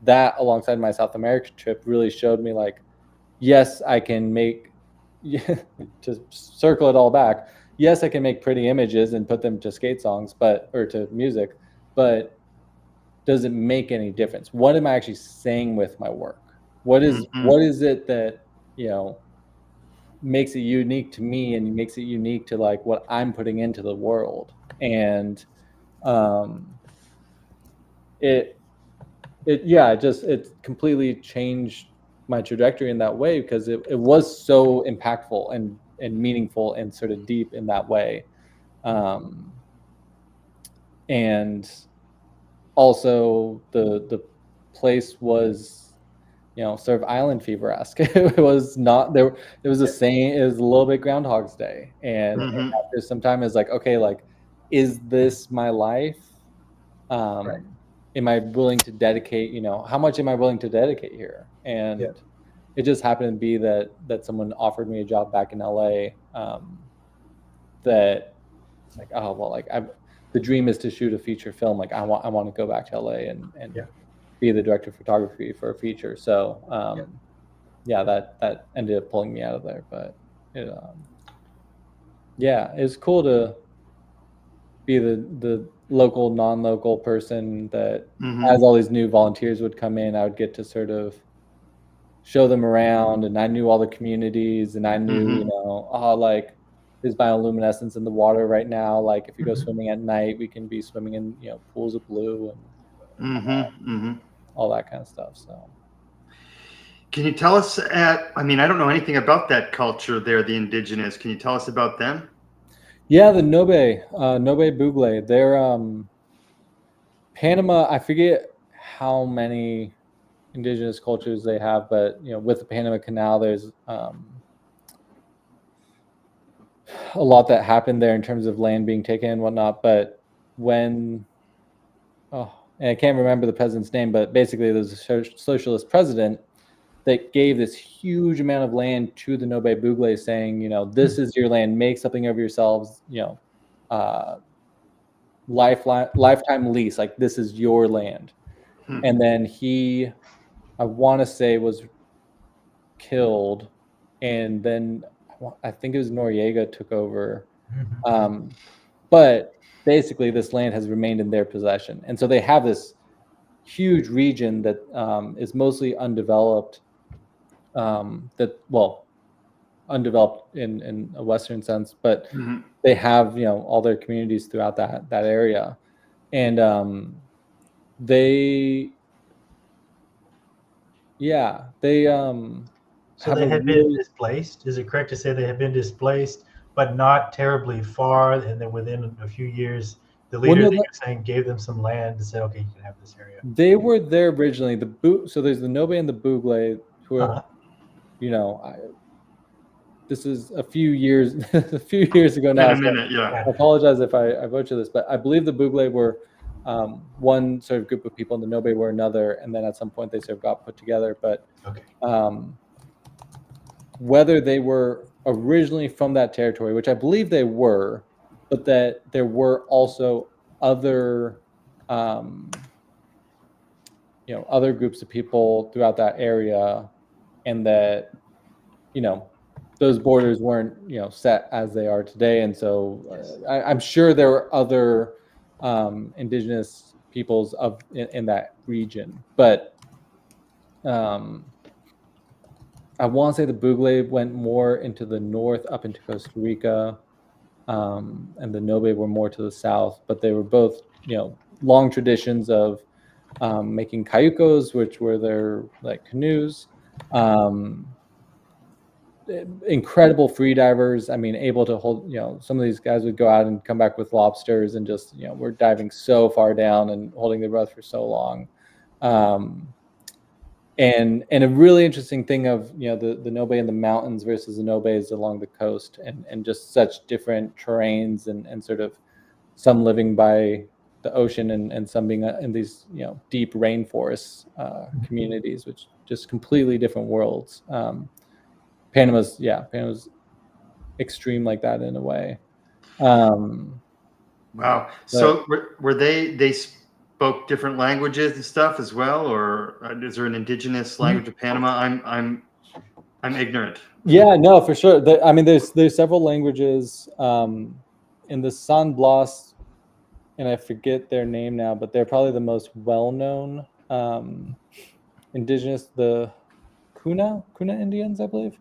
that alongside my South America trip really showed me, like, yes, I can make to circle it all back, yes, I can make pretty images and put them to skate songs, or to music, but does it make any difference? What am I actually saying with my work? What is it that, makes it unique to me and makes it unique to, like, what I'm putting into the world? And it completely changed my trajectory in that way, because it was so impactful and meaningful and sort of deep in that way. And also the place was, sort of island fever-esque. It was not there. It was a little bit Groundhog's Day, and after some time, it's like, okay, like, is this my life? Am I willing to dedicate? How much am I willing to dedicate here? And it just happened to be that someone offered me a job back in LA. That it's like, oh well, like, the dream is to shoot a feature film. Like, I want to go back to LA and be the director of photography for a feature. So that ended up pulling me out of there. But it's cool to be the local, non-local person that, as all these new volunteers would come in, I would get to sort of show them around, and I knew all the communities, and I knew, like, there's bioluminescence in the water right now. Like, if you go swimming at night, we can be swimming in, pools of blue and all that kind of stuff. So, can you tell us I don't know anything about that culture there, the indigenous. Can you tell us about them? Yeah, the Nobe Bugle. They're Panama. I forget how many indigenous cultures they have, but with the Panama Canal, there's a lot that happened there in terms of land being taken and whatnot. But and I can't remember the president's name, but basically there's a socialist president that gave this huge amount of land to the Nobe Bugle, saying, this is your land, make something of yourselves, lifetime lease, like, this is your land. And then he, I want to say, was killed, and then I think it was Noriega took over. But basically this land has remained in their possession, and so they have this huge region that is mostly undeveloped, undeveloped in a Western sense, but they have, all their communities throughout that area. And so they had been displaced. Is it correct to say they have been displaced, but not terribly far, and then within a few years the leader that you're saying gave them some land to say, okay, you can have this area? They were there originally. So there's the Nobe and the Bugle, who are, this is a few years ago now. I apologize if I butcher this, but I believe the Bugle were one sort of group of people, and the Nobe were another, and then at some point they sort of got put together. But whether they were originally from that territory, which I believe they were, but that there were also other other groups of people throughout that area, and that those borders weren't set as they are today. And so I'm sure there were other indigenous peoples in that region, but I want to say the Bugle went more into the north, up into Costa Rica, and the Nobe were more to the south. But they were both, long traditions of making cayucos, which were their, like, canoes. Incredible free divers. I mean, able to hold, some of these guys would go out and come back with lobsters, and just, we're diving so far down and holding their breath for so long. And a really interesting thing of, the Nobe in the mountains versus the Nobes along the coast, and just such different terrains, and sort of some living by the ocean, and some being in these deep rainforest communities, which just completely different worlds. Panama's extreme like that in a way. Wow. So were they spoke different languages and stuff as well, or is there an indigenous language of Panama? I'm ignorant. Yeah, no, for sure. There's several languages in the San Blas, and I forget their name now, but they're probably the most well-known indigenous, the Kuna Indians, I believe.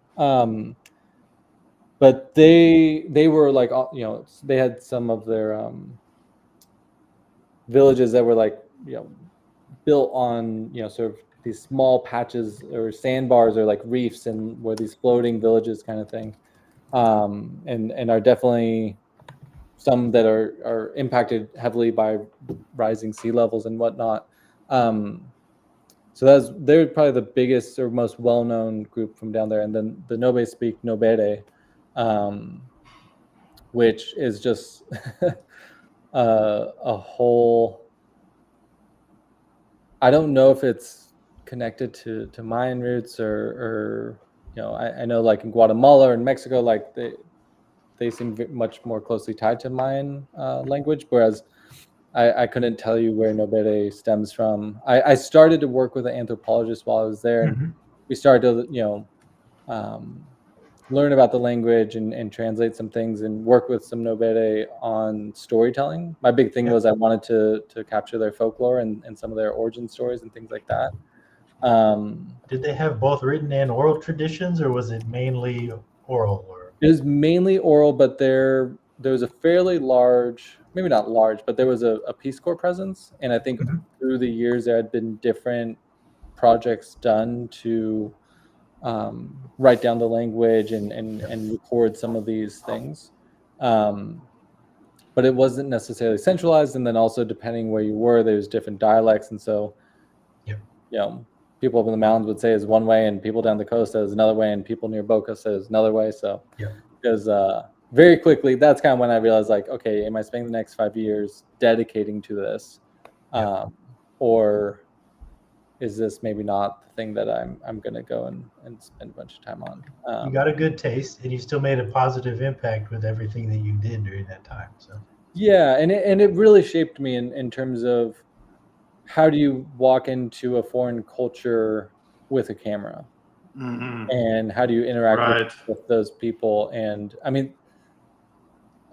But they were like, they had some of their villages that were like, built on, sort of these small patches or sandbars or like reefs, and were these floating villages kind of thing. And are definitely some that are impacted heavily by rising sea levels and whatnot. So they're probably the biggest or most well-known group from down there. And then the Nobe speak Nobere, which is just a whole. I don't know if it's connected to Mayan roots or I know like in Guatemala and Mexico, like they seem much more closely tied to Mayan language, whereas I couldn't tell you where Nobere stems from. I started to work with an anthropologist while I was there, and we started to learn about the language and translate some things and work with some Nobere on storytelling. My big thing was I wanted to capture their folklore and some of their origin stories and things like that. Did they have both written and oral traditions, or was it mainly oral? It was mainly oral, but there was a fairly large, maybe not large, but there was a Peace Corps presence. And I think through the years there had been different projects done to write down the language and record some of these things. But it wasn't necessarily centralized. And then also depending where you were, there's different dialects. And so, people up in the mountains would say is one way, and people down the coast says another way, and people near Boca says another way. So because very quickly, that's kind of when I realized, like, okay, am I spending the next 5 years dedicating to this? Or is this maybe not the thing that I'm going to go and spend a bunch of time on? You got a good taste, and you still made a positive impact with everything that you did during that time. So yeah, and it really shaped me in terms of how do you walk into a foreign culture with a camera, and how do you interact with those people? And I mean,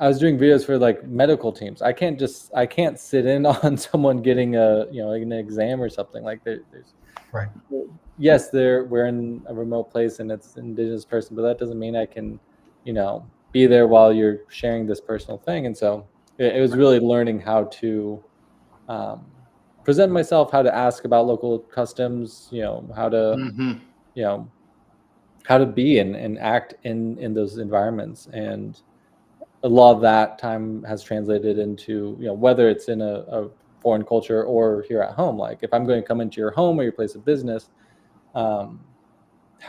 I was doing videos for like medical teams. I can't sit in on someone getting an exam or something. Like there's yes, we're in a remote place and it's an indigenous person, but that doesn't mean I can, be there while you're sharing this personal thing. And so it was really learning how to present myself, how to ask about local customs, how to, how to be and act in those environments. And a lot of that time has translated into, whether it's in a foreign culture or here at home. Like if I'm going to come into your home or your place of business, how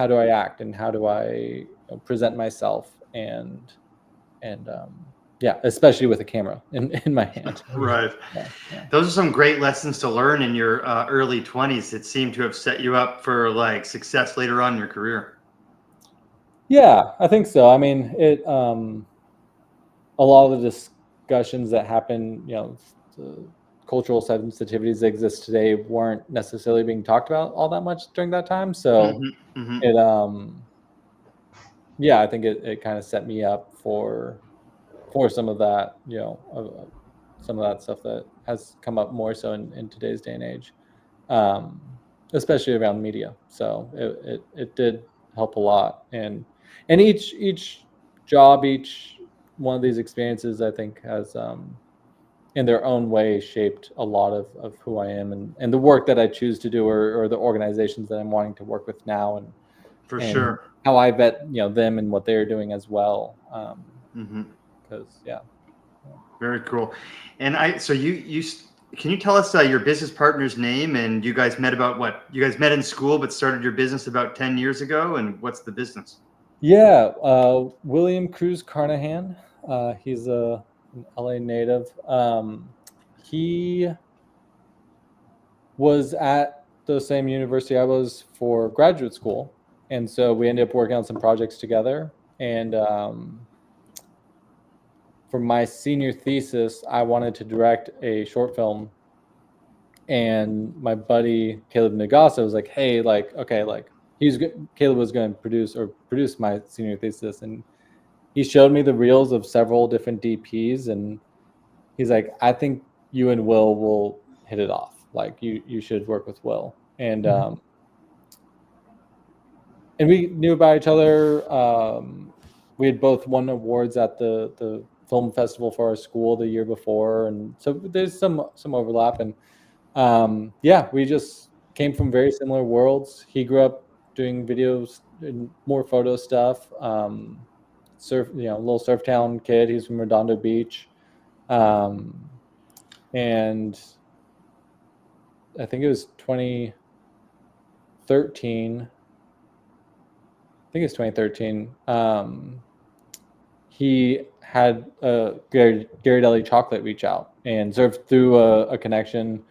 do I act and how do I present myself and especially with a camera in my hand. Right. Those are some great lessons to learn in your early 20s that seem to have set you up for like success later on in your career. Yeah, I think so. I mean, it a lot of the discussions that happen, the cultural sensitivities that exist today weren't necessarily being talked about all that much during that time. So it I think it kind of set me up for some of that, some of that stuff that has come up more so in today's day and age, especially around media. So it did help a lot. And each job, each one of these experiences, I think has in their own way shaped a lot of who I am and the work that I choose to do or the organizations that I'm wanting to work with now and sure how I vet them and what they're doing as well. Because very cool. And so you can you tell us your business partner's name? And you guys met you guys met in school but started your business about 10 years ago, and what's the business? William Cruz Carnahan, he's an LA native. he was at the same university I was for graduate school. And so we ended up working on some projects together. And for my senior thesis, I wanted to direct a short film. And my buddy Caleb Nagasa was like, "Hey, like, okay, like Caleb was going to produce my senior thesis, and he showed me the reels of several different DPs, and he's like, I think you and Will hit it off. Like, you should work with Will." And we knew about each other. We had both won awards at the film festival for our school the year before, and so there's some overlap. And we just came from very similar worlds. He grew up doing videos and more photo stuff. Little surf town kid. He's from Redondo Beach. And I think it was 2013. He had Gary Deli Chocolate reach out, and sort of through a connection,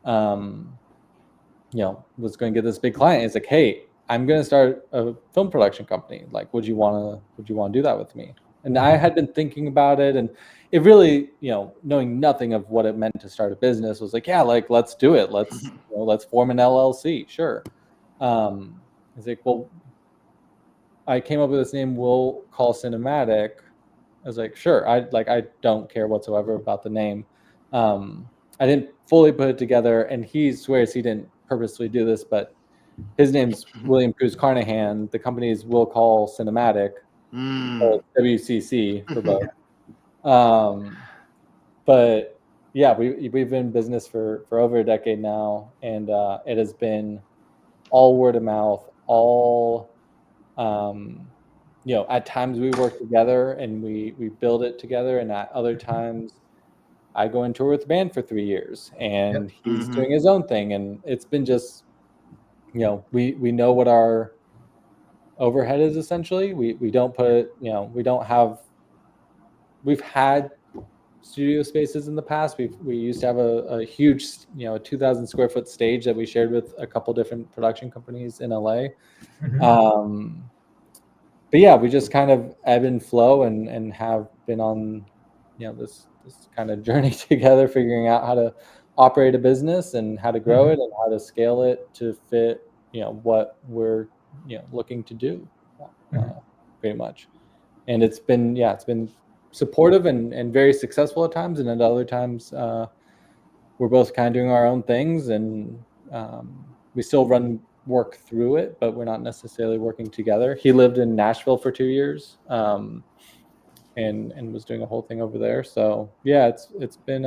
was going to get this big client. It's like, "Hey, I'm going to start a film production company. Like, would you want to do that with me?" And I had been thinking about it, and it really, knowing nothing of what it meant to start a business, was like, "Yeah, like, let's do it. Let's form an LLC." Sure. It's like, well, I came up with this name, We'll Call Cinematic. I was like, sure. I don't care whatsoever about the name. I didn't fully put it together, and he swears he didn't purposely do this, but his name's William Cruz Carnahan. The company is Will Call Cinematic, or WCC for both. But yeah, we've been in business for over a decade now, and it has been all word of mouth, all at times we work together and we build it together, and at other times I go and tour with the band for 3 years, and he's doing his own thing, and it's been just, we know what our overhead is essentially. We don't put, we've had studio spaces in the past. We used to have a huge, 2,000 square foot stage that we shared with a couple different production companies in LA. But yeah, we just kind of ebb and flow and have been on, this kind of journey together, figuring out how to operate a business and how to grow it and how to scale it to fit, what we're, looking to do, pretty much. And it's been supportive and very successful at times, and at other times we're both kind of doing our own things, and we still work through it, but we're not necessarily working together. He lived in Nashville for 2 years, and was doing a whole thing over there. So yeah, it's been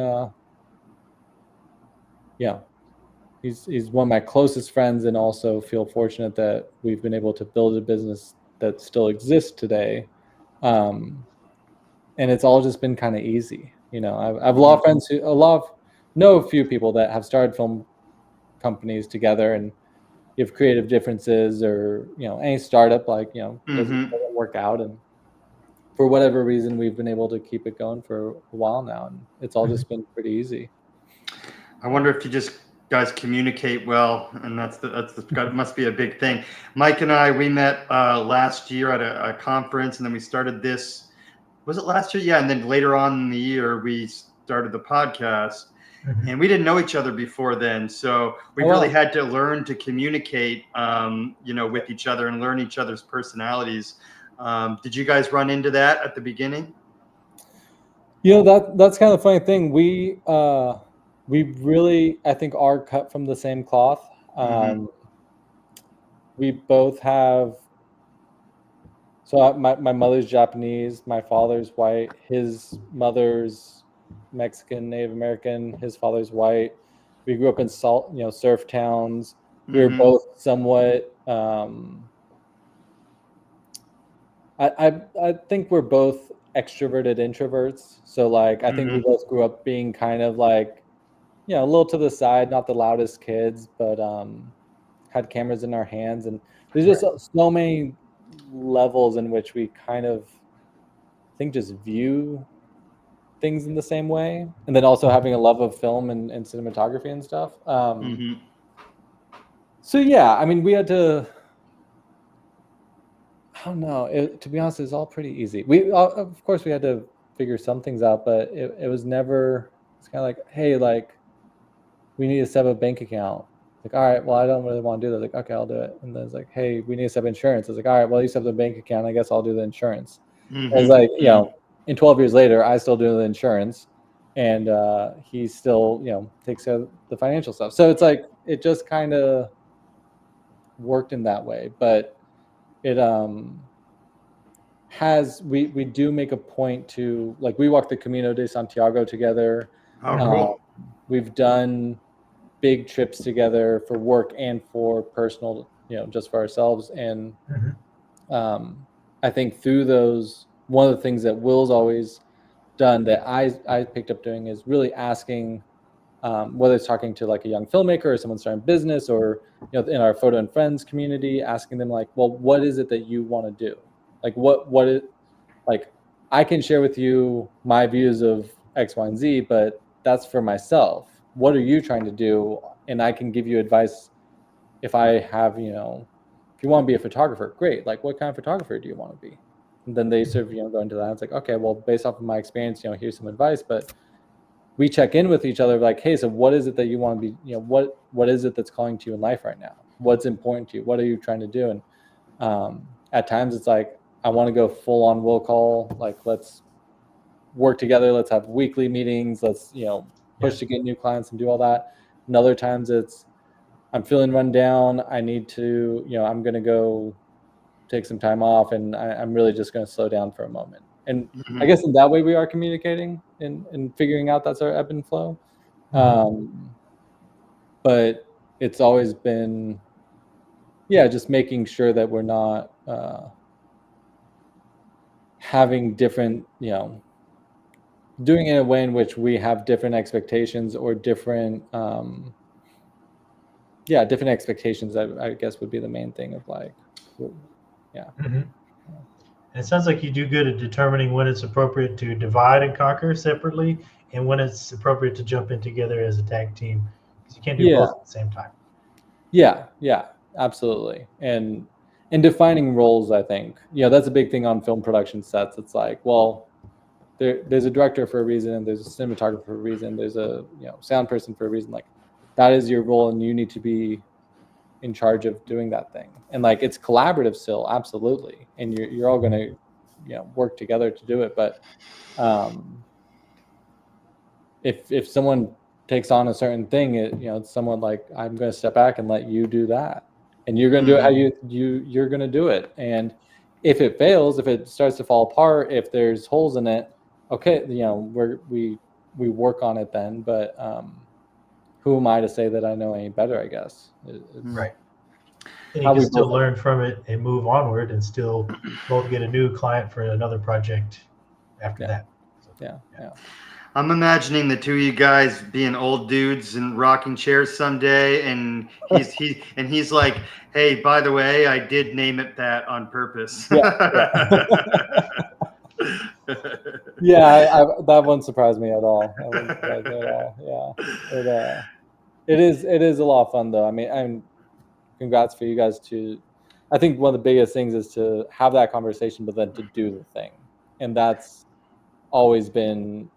he's one of my closest friends, and also feel fortunate that we've been able to build a business that still exists today. And it's all just been kind of easy. I've a lot of friends know a few people that have started film companies together, and you have creative differences, or any startup, like doesn't work out, and for whatever reason we've been able to keep it going for a while now, and it's all just been pretty easy. I wonder if you guys communicate well, and that must be a big thing. Mike and I, we met last year at a conference, and then we started this. Was it last year? Yeah, and then later on in the year we started the podcast. And we didn't know each other before then, so we really had to learn to communicate, with each other and learn each other's personalities. Did you guys run into that at the beginning? That's kind of the funny thing. We really, I think, are cut from the same cloth. We both have. So my mother's Japanese, my father's white, his mother's Mexican, Native American, his father's white. We grew up in surf towns. We were both somewhat I think we're both extroverted introverts. So like I think we both grew up being kind of like, a little to the side, not the loudest kids, but had cameras in our hands, and there's just so many levels in which we kind of, I think, just view things in the same way, and then also having a love of film and cinematography and stuff. So yeah, I mean, we had to. I don't know. To be honest, it was all pretty easy. Of course, we had to figure some things out, but it was never. It's kind of like, hey, like, we need to set up a bank account. Like, all right, well, I don't really want to do that. Like, okay, I'll do it. And then it's like, hey, we need to set up insurance. It's like, all right, well, you set up the bank account. I guess I'll do the insurance. It's like, you know, and 12 years later, I still do the insurance, and he still, you know, takes care of the financial stuff. So it's like, it just kind of worked in that way. But it we do make a point to, like, we walk the Camino de Santiago together. Oh, cool. We've done big trips together for work and for personal, you know, just for ourselves. And I think through those, one of the things that Will's always done that I picked up doing is really asking, whether it's talking to like a young filmmaker or someone starting business, or, you know, in our photo and friends community, asking them like, well, what is it that you want to do? Like, what is, like, I can share with you my views of X, Y, and Z, but that's for myself. What are you trying to do? And I can give you advice if I have, you know, if you want to be a photographer, great. Like, what kind of photographer do you want to be? And then they sort of, you know, go into that. It's like, okay, well, based off of my experience, you know, here's some advice. But we check in with each other, like, hey, so what is it that you want to be, you know, what is it that's calling to you in life right now? What's important to you? What are you trying to do? And at times it's like, I want to go full on will call, like, let's work together. Let's have weekly meetings. Let's, you know, push to get new clients and do all that. And other times it's, I'm feeling run down. I need to, you know, I'm going to go take some time off, and I'm really just going to slow down for a moment. And I guess in that way we are communicating and figuring out that's our ebb and flow. But it's always been, just making sure that we're not having different, you know, doing it in a way in which we have different expectations or different, different expectations, I guess would be the main thing of like, And it sounds like you do good at determining when it's appropriate to divide and conquer separately, and when it's appropriate to jump in together as a tag team, because you can't do both at the same time. Yeah, absolutely. And defining roles, I think, you know, that's a big thing on film production sets. It's like, well, there's a director for a reason, there's a cinematographer for a reason, there's a, you know, sound person for a reason. Like, that is your role, and you need to be in charge of doing that thing. And like, it's collaborative still, absolutely, and you're all going to, you know, work together to do it. But if someone takes on a certain thing, you know, it's someone like, I'm going to step back and let you do that, and you're going to do it how you're going to do it. And if it fails, if it starts to fall apart, if there's holes in it, okay, you know, we work on it then. But who am I to say that I know any better, I guess. Right. And you can still learn from it and move onward, and still both get a new client for another project after that. So, yeah. I'm imagining the two of you guys being old dudes in rocking chairs someday, and he's like, hey, by the way, I did name it that on purpose. That wouldn't surprise me at all. Yeah. It is a lot of fun though. I mean, congrats for you guys to, I think one of the biggest things is to have that conversation, but then to do the thing. And that's always been,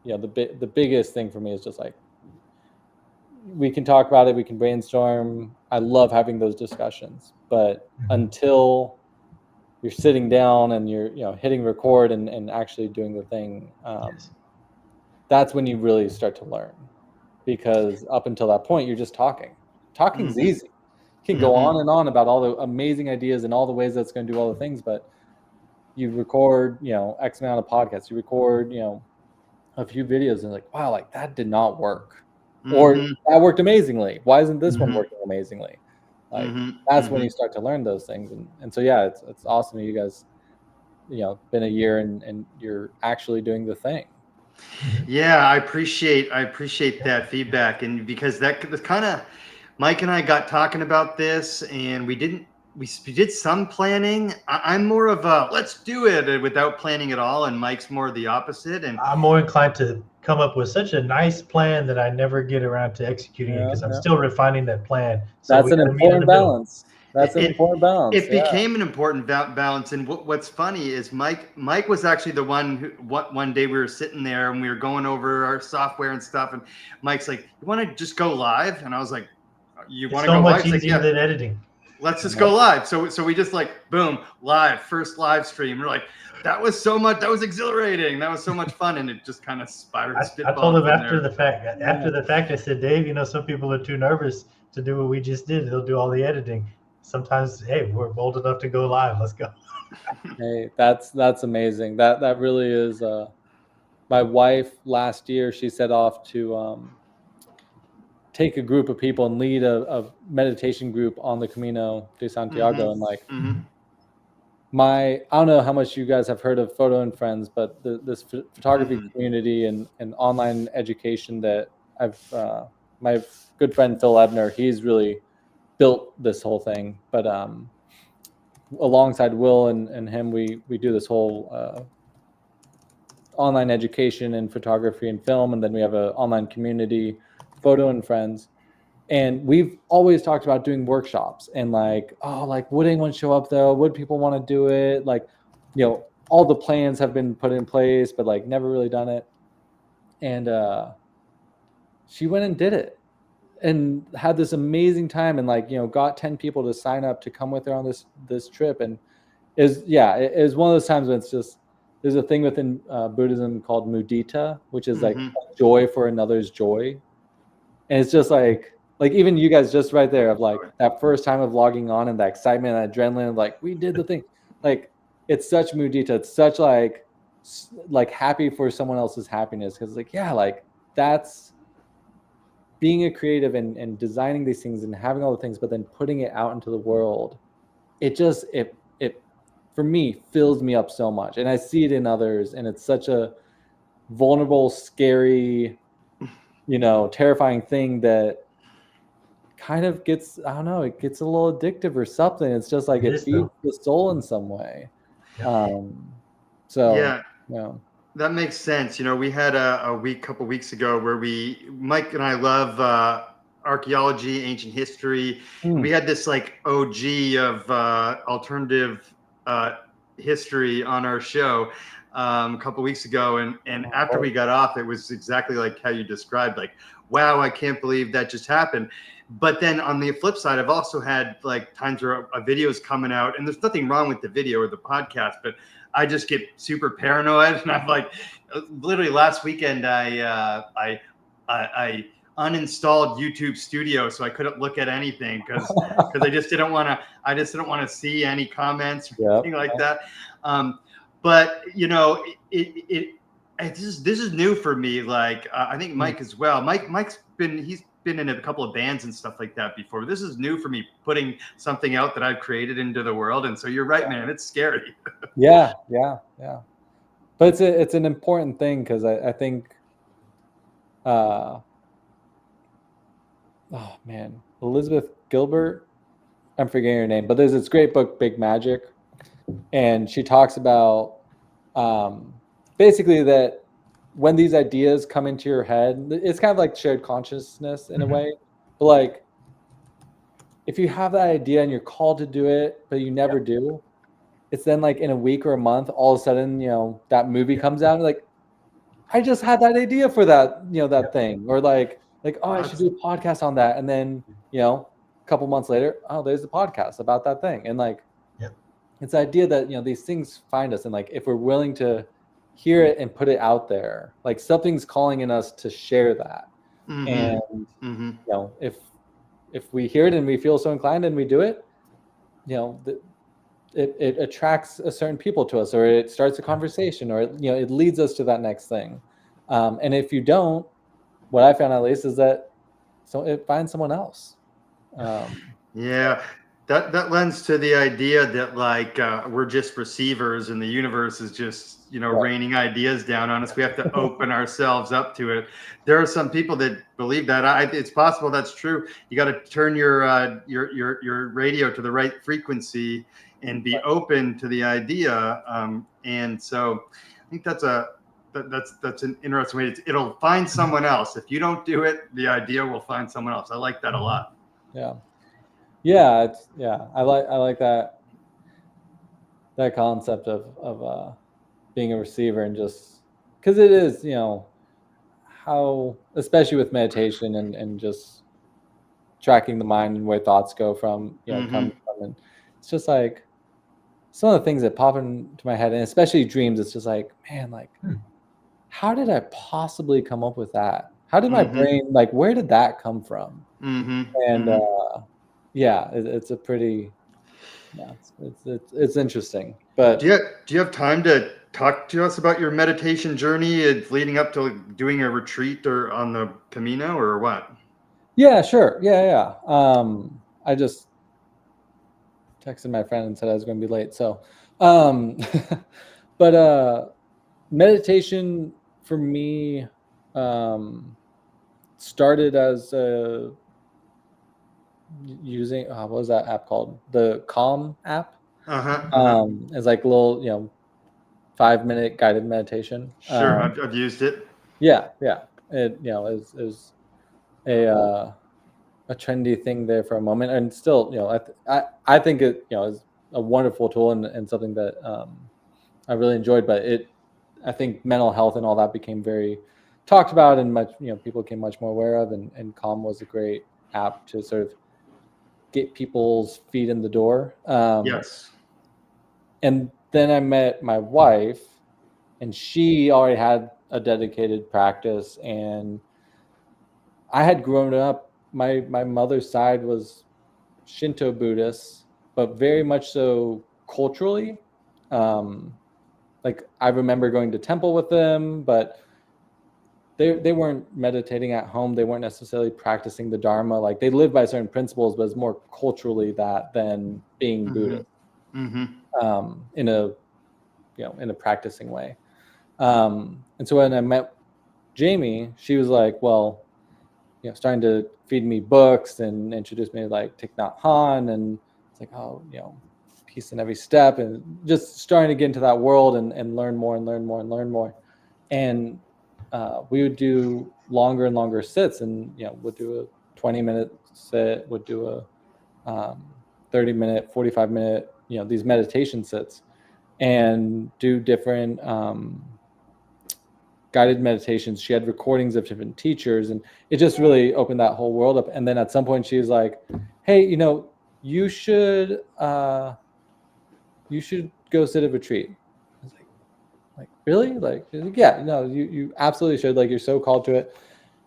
you know, the biggest thing for me is just like, we can talk about it, we can brainstorm. I love having those discussions, but until you're sitting down and you're, you know, hitting record and actually doing the thing, that's when you really start to learn. Because up until that point, you're just talking. Talking's easy. You can go on and on about all the amazing ideas and all the ways that's going to do all the things, but you record, you know, X amount of podcasts, you record, you know, a few videos, and like, wow, like that did not work. Or that worked amazingly. Why isn't this one working amazingly? Like, that's when you start to learn those things. And so, yeah, it's awesome that you guys, you know, been a year and you're actually doing the thing. Yeah, I appreciate that feedback. And because that was kind of, Mike and I got talking about this, and we didn't we did some planning. I'm more of a let's do it without planning at all, and Mike's more the opposite. And I'm more inclined to come up with such a nice plan that I never get around to executing it because I'm still refining that plan. So that's an important balance. That's an important balance. It became an important balance. And what's funny is Mike was actually the one who one day we were sitting there and we were going over our software and stuff. And Mike's like, "You want to just go live?" And I was like, "You want to go live?" It's so much easier than editing. Let's just go live. So we just like, boom, live, first live stream. We're like, that was so much, that was exhilarating. That was so much fun. And it just kind of spiraled. I told him after the fact, I said, Dave, some people are too nervous to do what we just did. They'll do all the editing. Sometimes, hey, we're bold enough to go live. Let's go. Hey, that's amazing. That really is. My wife last year, she set off to take a group of people and lead a meditation group on the Camino de Santiago. And like, I don't know how much you guys have heard of Photo and Friends, but this photography community and online education that my good friend Phil Ebner, he's really built this whole thing. But alongside Will and him, we do this whole online education in photography and film, and then we have an online community, Photo and Friends. And we've always talked about doing workshops and like, would anyone show up though? Would people want to do it? Like, all the plans have been put in place, but like never really done it. And she went and did it and had this amazing time and like, got 10 people to sign up to come with her on this trip. And it was one of those times when it's just, there's a thing within Buddhism called mudita, which is like joy for another's joy. And it's just like even you guys just right there of like that first time of logging on and the excitement and adrenaline of like, we did the thing. Like, it's such mudita. It's such like happy for someone else's happiness. Cause like, that's being a creative and designing these things and having all the things, but then putting it out into the world. It for me fills me up so much. And I see it in others. And it's such a vulnerable, scary, terrifying thing that kind of gets, I don't know, it gets a little addictive or something. It's just like it feeds the soul in some way. That makes sense. We had a couple weeks ago where Mike and I love archaeology, ancient history. We had this like OG of alternative history on our show a couple weeks ago, and after we got off, it was exactly like how you described, like, wow, I can't believe that just happened. But then on the flip side, I've also had like times where a video is coming out, and there's nothing wrong with the video or the podcast, but I just get super paranoid, and I'm like, literally last weekend, I uninstalled YouTube Studio so I couldn't look at anything because I just didn't want to see any comments or anything like that. But this is new for me. Like I think Mike as well. Mike's been in a couple of bands and stuff like that before. This is new for me, putting something out that I've created into the world. And so you're right, man. It's scary. Yeah. But it's an important thing because I think, Elizabeth Gilbert, I'm forgetting her name, but there's this great book, Big Magic. And she talks about basically that when these ideas come into your head, it's kind of like shared consciousness in a way. But like, if you have that idea and you're called to do it, but you never do, it's then like in a week or a month, all of a sudden, that movie comes out and like, I just had that idea for that, that thing. Or like, oh, I should do a podcast on that. And then, a couple months later, oh, there's the podcast about that thing. And like, it's the idea that, these things find us. And like, if we're willing to hear it and put it out there, like something's calling in us to share that. And, if we hear it and we feel so inclined and we do it, it attracts a certain people to us, or it starts a conversation, or, it leads us to that next thing. And if you don't, what I found at least is that it finds someone else. That lends to the idea that like we're just receivers and the universe is just raining ideas down on us. We have to open ourselves up to it. There are some people that believe that. It's possible that's true. You got to turn your radio to the right frequency and be open to the idea. And so I think that's an interesting way. It'll find someone else. If you don't do it, the idea will find someone else. I like that a lot. Yeah. I like that concept of being a receiver, and just because it is, how, especially with meditation and just tracking the mind and where thoughts go from, come from, and it's just like some of the things that pop into my head, and especially dreams, it's just like, man, like how did I possibly come up with that? How did my brain, like, where did that come from? And it's a pretty, it's interesting. But do you have time to talk to us about your meditation journey leading up to doing a retreat or on the Camino or what? Yeah, sure. Yeah. I just texted my friend and said I was going to be late. So, but meditation for me started as using what was that app called? The Calm app. It's like a little 5-minute guided meditation. Sure, I've used it. Yeah. It is a trendy thing there for a moment, and still I think it is a wonderful tool and something that I really enjoyed. But I think mental health and all that became very talked about, and much people became much more aware of, and Calm was a great app to sort of get people's feet in the door. Yes. And then I met my wife, and she already had a dedicated practice, and I had grown up, my mother's side was Shinto Buddhist, but very much so culturally. Like I remember going to temple with them, but they weren't meditating at home. They weren't necessarily practicing the Dharma. Like they lived by certain principles, but it's more culturally that than being Buddhist. In a practicing way. And so when I met Jamie, she was like, well, starting to feed me books and introduce me to like Thich Nhat Hanh, and it's like, oh, peace in every step, and just starting to get into that world and learn more and learn more and learn more. And we would do longer and longer sits, and would do a 20-minute sit, would do a 30-minute, 45-minute, these meditation sits, and do different guided meditations. She had recordings of different teachers, and it just really opened that whole world up. And then at some point she was like, hey, you should go sit at a retreat. I was like really? Like, yeah, no, you absolutely should. Like, you're so called to it.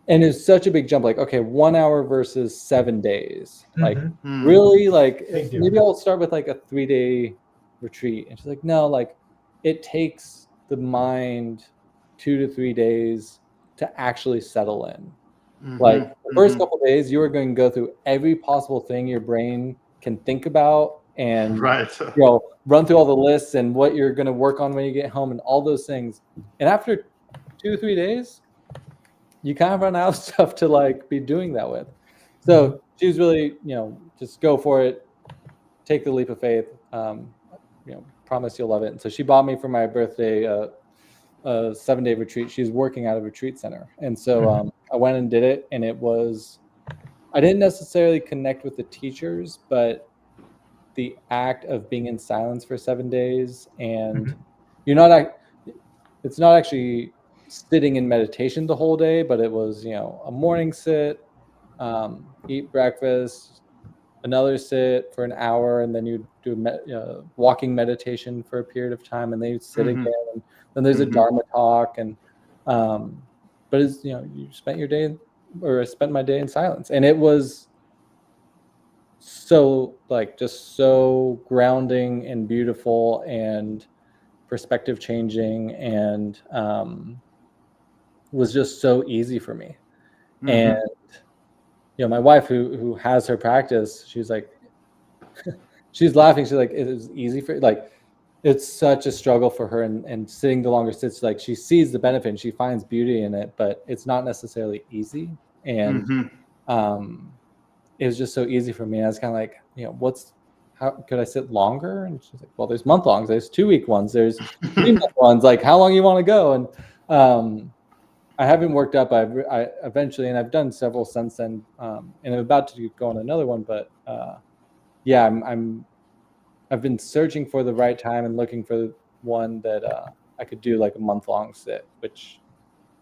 And it's such a big jump. Like, okay, 1 hour versus 7 days. Like, really? Like, maybe I'll start with like a 3-day retreat. And she's like, no, like, it takes the mind 2 to 3 days to actually settle in. Like, the first couple of days, you are going to go through every possible thing your brain can think about, and run through all the lists and what you're going to work on when you get home and all those things. And after 2 or 3 days, you kind of run out of stuff to like be doing that with. So she was really, just go for it, take the leap of faith, promise you'll love it. And so she bought me for my birthday a 7-day retreat. She's working at a retreat center. And so I went and did it, and I didn't necessarily connect with the teachers, but the act of being in silence for 7 days, and it's not actually sitting in meditation the whole day, but it was, a morning sit, eat breakfast, another sit for an hour, and then you do walking meditation for a period of time, and then you sit again, and then there's a Dharma talk, and but it's, you spent your day, or I spent my day in silence, and it was so like just so grounding and beautiful and perspective changing, and was just so easy for me. And my wife, who has her practice, she's like, she's laughing. She's like, it was easy for like, it's such a struggle for her, and sitting the longer sits, like she sees the benefit and she finds beauty in it, but it's not necessarily easy. And it was just so easy for me. I was kind of like, how could I sit longer? And she's like, well, there's month-longs, there's 2-week ones, there's 3-month ones. Like, how long you want to go? And I haven't worked up. I eventually, and I've done several since then, and I'm about to go on another one. But yeah, I've been searching for the right time and looking for one that I could do like a month-long sit, which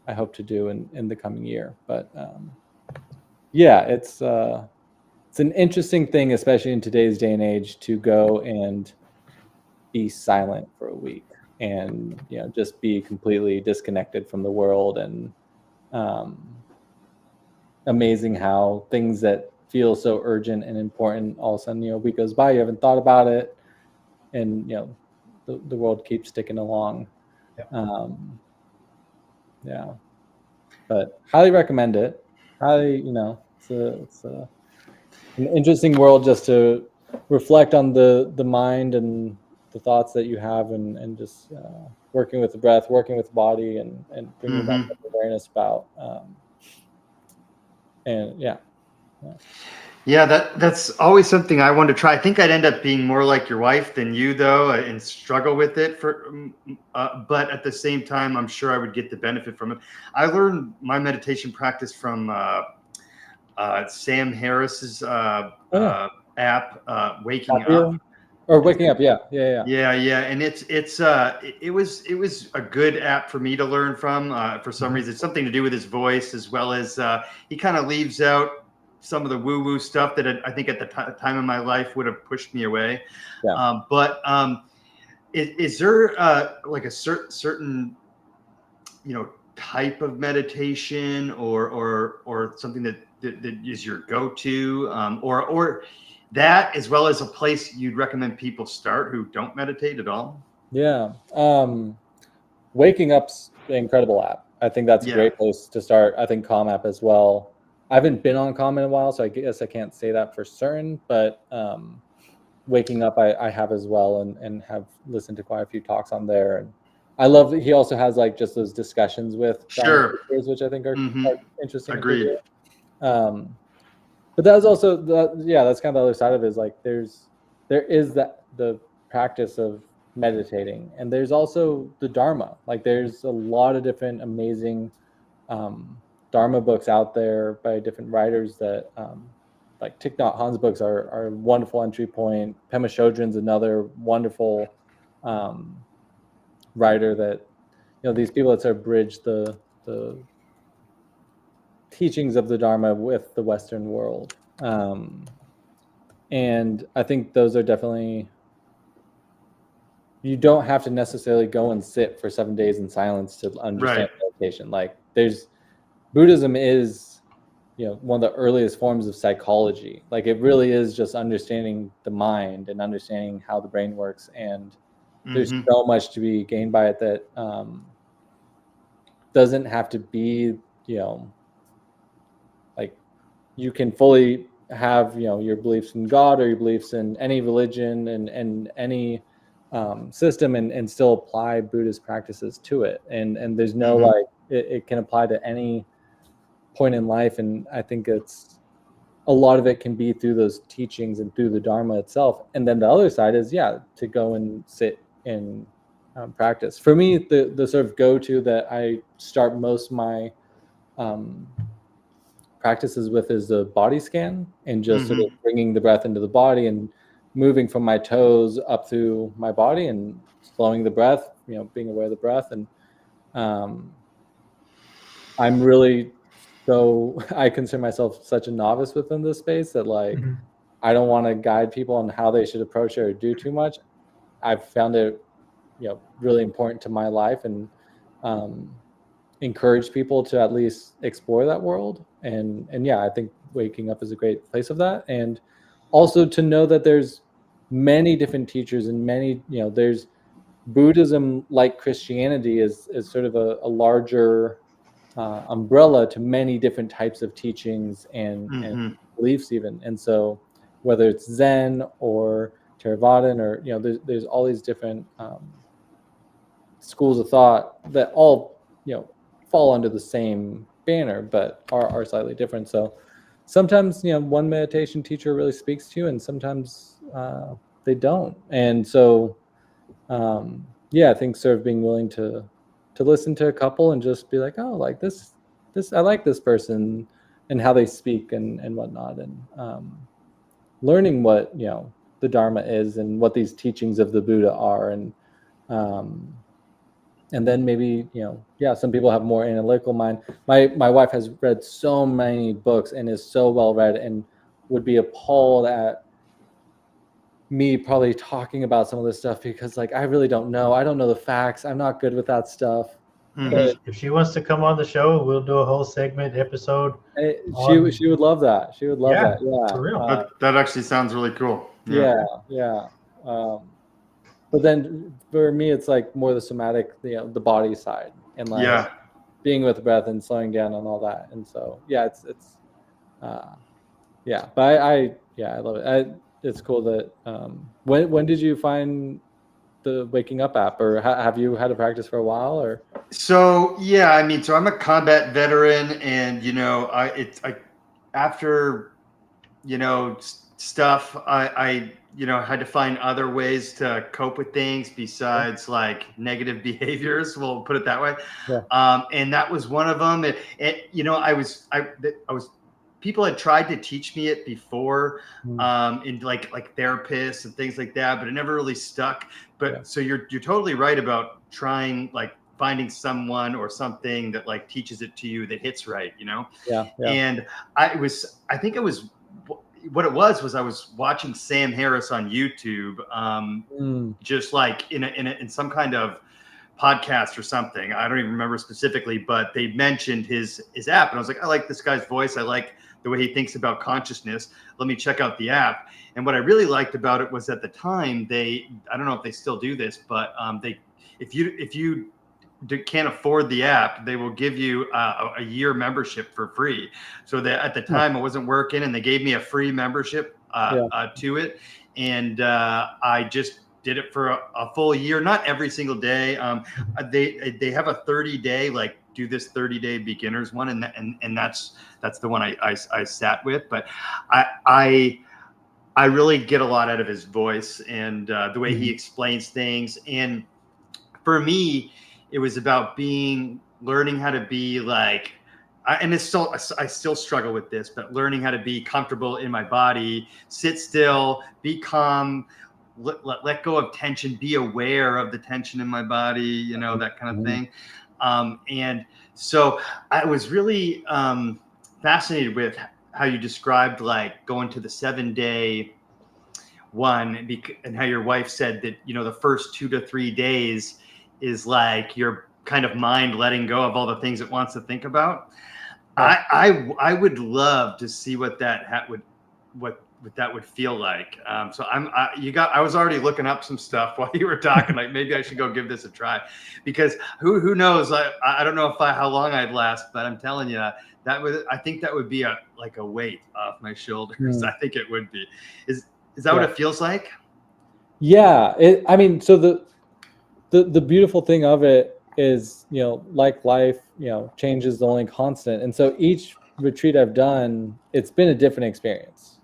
I hope to do in the coming year. But yeah, it's an interesting thing, especially in today's day and age, to go and be silent for a week and just be completely disconnected from the world. And amazing how things that feel so urgent and important, all of a sudden a week goes by, you haven't thought about it, and the world keeps ticking along. Yeah, but highly recommend it. It's an interesting world just to reflect on the mind and the thoughts that you have, and just working with the breath, working with the body, and bringing back awareness about. And yeah, that's always something I want to try. I think I'd end up being more like your wife than you, though, and struggle with it but at the same time, I'm sure I would get the benefit from it. I learned my meditation practice from Sam Harris's app, Waking Up. Or Waking Up, yeah. And it was a good app for me to learn from. For some reason, it's something to do with his voice, as well as he kind of leaves out some of the woo-woo stuff that I think at the time of my life would have pushed me away. But is there like a certain type of meditation or something that is your go-to, or that, as well as a place you'd recommend people start who don't meditate at all? Yeah. Waking Up's an incredible app. I think that's a great place to start. I think Calm app as well. I haven't been on Calm in a while, so I guess I can't say that for certain, but Waking Up I have as well, and have listened to quite a few talks on there. And I love that he also has like just those discussions with speakers, which I think are interesting. Agreed. But that was also that's kind of the other side of it, is like there is the practice of meditating, and there's also the Dharma. Like there's a lot of different amazing Dharma books out there by different writers that like Thich Nhat Hanh's books are a wonderful entry point. Pema Chodron's another wonderful writer that these people that sort of bridge the teachings of the Dharma with the Western world. And I think those are definitely, you don't have to necessarily go and sit for 7 days in silence to understand meditation. Like Buddhism is, one of the earliest forms of psychology. Like it really is just understanding the mind and understanding how the brain works. And there's so much to be gained by it that doesn't have to be, like you can fully have, your beliefs in God or your beliefs in any religion and any system and still apply Buddhist practices to it. And there's no like, it can apply to any point in life. And I think it's a lot of it can be through those teachings and through the Dharma itself. And then the other side is, to go and sit in practice. For me, the sort of go-to that I start most of my practices with is the body scan, and just sort of bringing the breath into the body and moving from my toes up through my body and slowing the breath, being aware of the breath. And I'm really, I consider myself such a novice within this space that like, I don't want to guide people on how they should approach it or do too much. I've found it, really important to my life, and encourage people to at least explore that world. And I think Waking Up is a great place of that. And also to know that there's many different teachers and many, there's Buddhism, like Christianity, is sort of a larger umbrella to many different types of teachings and beliefs even. And so whether it's Zen or Theravadan, or there's all these different schools of thought that all fall under the same banner, but are slightly different. So sometimes one meditation teacher really speaks to you, and sometimes they don't. And so I think sort of being willing to listen to a couple and just be like, oh, like this I like this person and how they speak and whatnot, and learning what the Dharma is and what these teachings of the Buddha are, and then maybe some people have more analytical mind. My wife has read so many books and is so well read, and would be appalled at me probably talking about some of this stuff, because like I really don't know. I don't know the facts. I'm not good with that stuff. But if she wants to come on the show, we'll do a whole segment episode. She would love that. She would love that. Yeah, for real. That actually sounds really cool. Yeah. But then for me, it's like more the somatic, the body side, and like being with breath and slowing down and all that. And so it's But I love it. It's cool that when did you find the Waking Up app, or have you had a practice for a while? Or so I'm a combat veteran, and after stuff, I had to find other ways to cope with things besides like negative behaviors. We'll put it that way. And that was one of them. I was people had tried to teach me it before, in like therapists and things like that, but it never really stuck. But so you're totally right about trying, like finding someone or something that like teaches it to you that hits right, And I think it was what it was I was watching Sam Harris on YouTube, just like in some kind of podcast or something. I don't even remember specifically, but they mentioned his app, and I was like, I like this guy's voice. I like the way he thinks about consciousness. Let me check out the app. And what I really liked about it was, at the time, I don't know if they still do this, but if you can't afford the app, they will give you a year membership for free. So that at the time it wasn't working, and they gave me a free membership to it. And I just did it for a full year, not every single day. They have a 30-day, like do this 30-day beginners one. And that's the one I sat with. But I really get a lot out of his voice and the way he explains things. And for me, it was about learning how to be like, I still struggle with this, but learning how to be comfortable in my body, sit still, be calm, let go of tension, be aware of the tension in my body, that kind of thing. And so I was really fascinated with how you described like going to the 7-day one, and how your wife said that, the first 2 to 3 days is like your kind of mind letting go of all the things it wants to think about. I would love to see what that would feel like. So I was already looking up some stuff while you were talking, like maybe I should go give this a try, because who knows? I don't know how long I'd last, but I'm telling you, I think that would be a weight off my shoulders. I think it would be. Is that what it feels like? Yeah. So the beautiful thing of it is, like life, change is the only constant. And so each retreat I've done, it's been a different experience.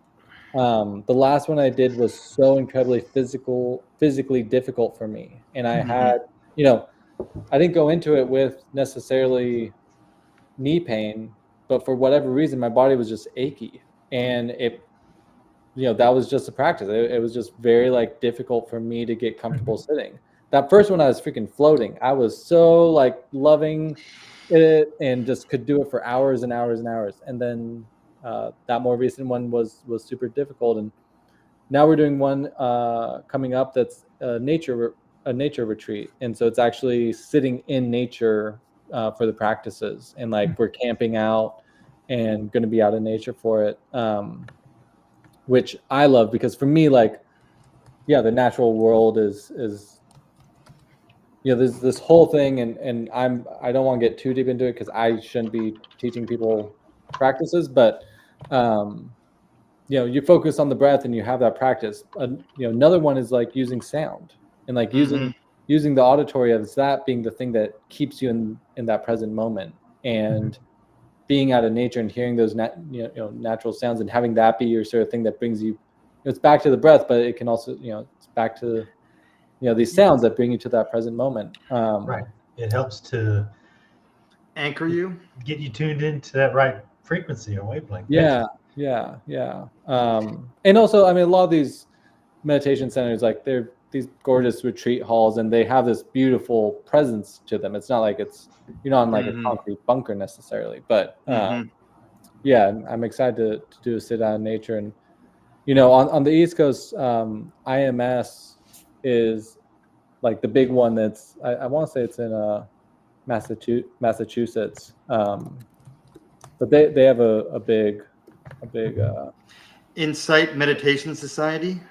The last one I did was so incredibly physically difficult for me. And I had, I didn't go into it with necessarily knee pain, but for whatever reason, my body was just achy. And that was just a practice. It was just very like difficult for me to get comfortable sitting. That first one, I was freaking floating. I was so like loving it and just could do it for hours and hours and hours. And then that more recent one was super difficult. And now we're doing one coming up that's a nature retreat. And so it's actually sitting in nature for the practices, and like we're camping out and going to be out in nature for it, which I love, because for me, like, the natural world is there's this whole thing, and I don't want to get too deep into it because I shouldn't be teaching people practices, but you focus on the breath and you have that practice. Another one is like using sound and like using the auditory as that being the thing that keeps you in that present moment, and being out of nature and hearing those natural sounds and having that be your sort of thing that brings you. It's back to the breath, but it can also it's back to these sounds that bring you to that present moment. Right. It helps to anchor you, get you tuned into that right frequency or wavelength. Yeah. And also, I mean, a lot of these meditation centers, like they're these gorgeous retreat halls, and they have this beautiful presence to them. It's not like you're not in like a concrete bunker necessarily, but yeah, I'm excited to do a sit down in nature. And on the East Coast, IMS is like the big one. That's I want to say it's in Massachusetts, but they have a big Insight Meditation Society.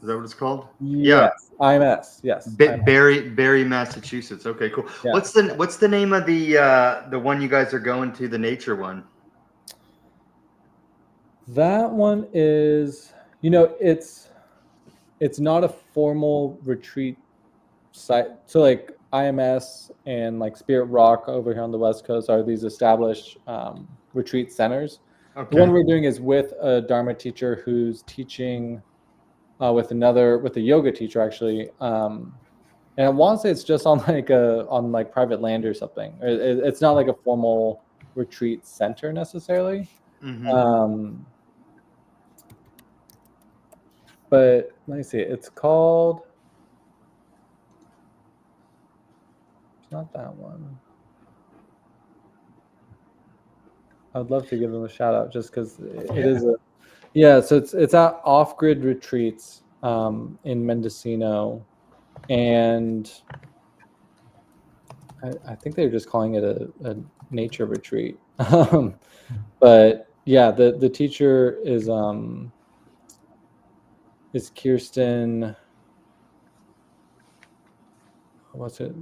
Is that what it's called? Yes, IMS. Yes, Barry, Massachusetts. Okay, cool. Yeah. What's the name of the one you guys are going to, the nature one? That one is, it's not a formal retreat site. So like IMS and like Spirit Rock over here on the West Coast are these established retreat centers. Okay. The one we're doing is with a Dharma teacher who's teaching with a yoga teacher actually, and I want to say it's just on like private land or something. It's not like a formal retreat center necessarily. But let me see. It's called. It's not that one. I'd love to give them a shout out just because it is a. Yeah, so it's at Off Grid Retreats in Mendocino, and I think they're just calling it a nature retreat. But yeah, the teacher is Kirsten. What's it?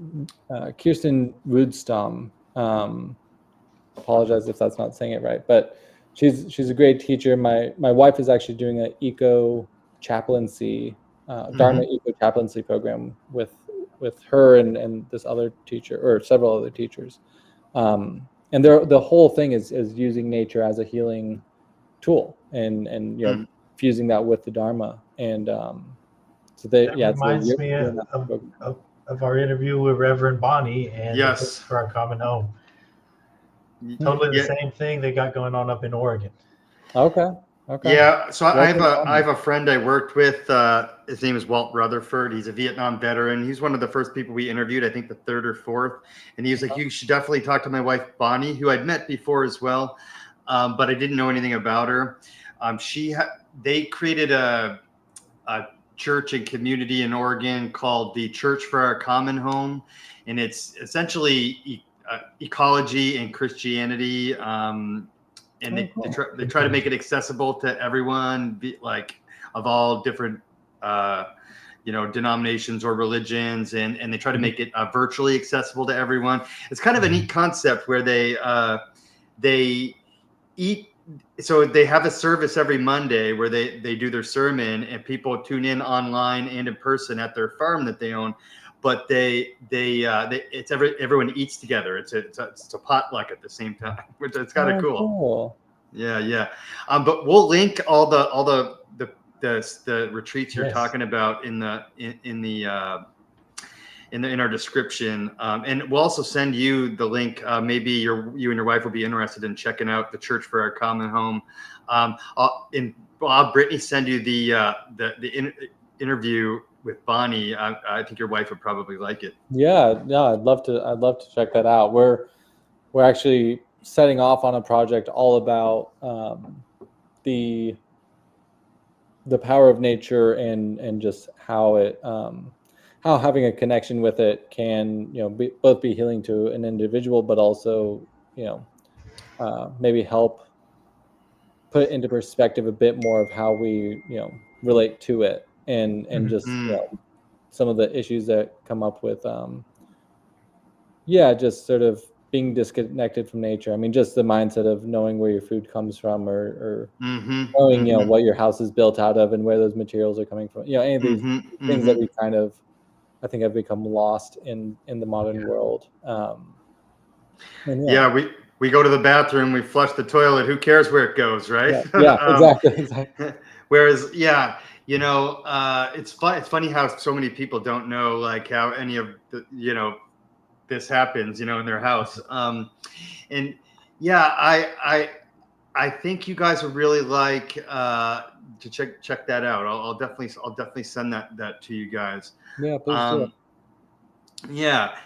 Kirsten Rudestam. Apologize if that's not saying it right, but she's a great teacher. My wife is actually doing an eco chaplaincy, Dharma eco chaplaincy program with her and this other teacher or several other teachers. And the whole thing is using nature as a healing tool and fusing that with the Dharma. And so that reminds me of our interview with Reverend Bonnie and yes, For Our Common Home. Totally the same thing they got going on up in Oregon. Okay. Yeah, so I have a friend I worked with. His name is Walt Rutherford. He's a Vietnam veteran. He's one of the first people we interviewed, I think the third or fourth. And he was like, you should definitely talk to my wife, Bonnie, who I'd met before as well, but I didn't know anything about her. They created a church and community in Oregon called the Church for Our Common Home. And it's essentially ecology and Christianity. And they try to make it accessible to everyone, like of all different, denominations or religions, and they try to make it virtually accessible to everyone. It's kind of a neat concept where they eat. So they have a service every Monday where they do their sermon, and people tune in online and in person at their farm that they own. But everyone eats together. It's a potluck at the same time, which is kind of cool. Yeah. But we'll link all the retreats you're talking about in our description, and we'll also send you the link. Maybe you and your wife will be interested in checking out the Church for Our Common Home. Bob, Brittany send you the interview with Bonnie. I think your wife would probably like it. Yeah, I'd love to check that out. We're actually setting off on a project all about the power of nature and just how it how having a connection with it can both be healing to an individual, but also maybe help put into perspective a bit more of how we relate to it and just some of the issues that come up with just sort of being disconnected from nature. I mean, just the mindset of knowing where your food comes from, or knowing, what your house is built out of and where those materials are coming from. Any of these things that we kind of, I think, have become lost in the modern world. We go to the bathroom, we flush the toilet. Who cares where it goes, right? Exactly. Whereas, it's funny how so many people don't know like how any of the, this happens, in their house. I think you guys would really like to check that out. I'll definitely send that to you guys. Yeah, please do. Yeah.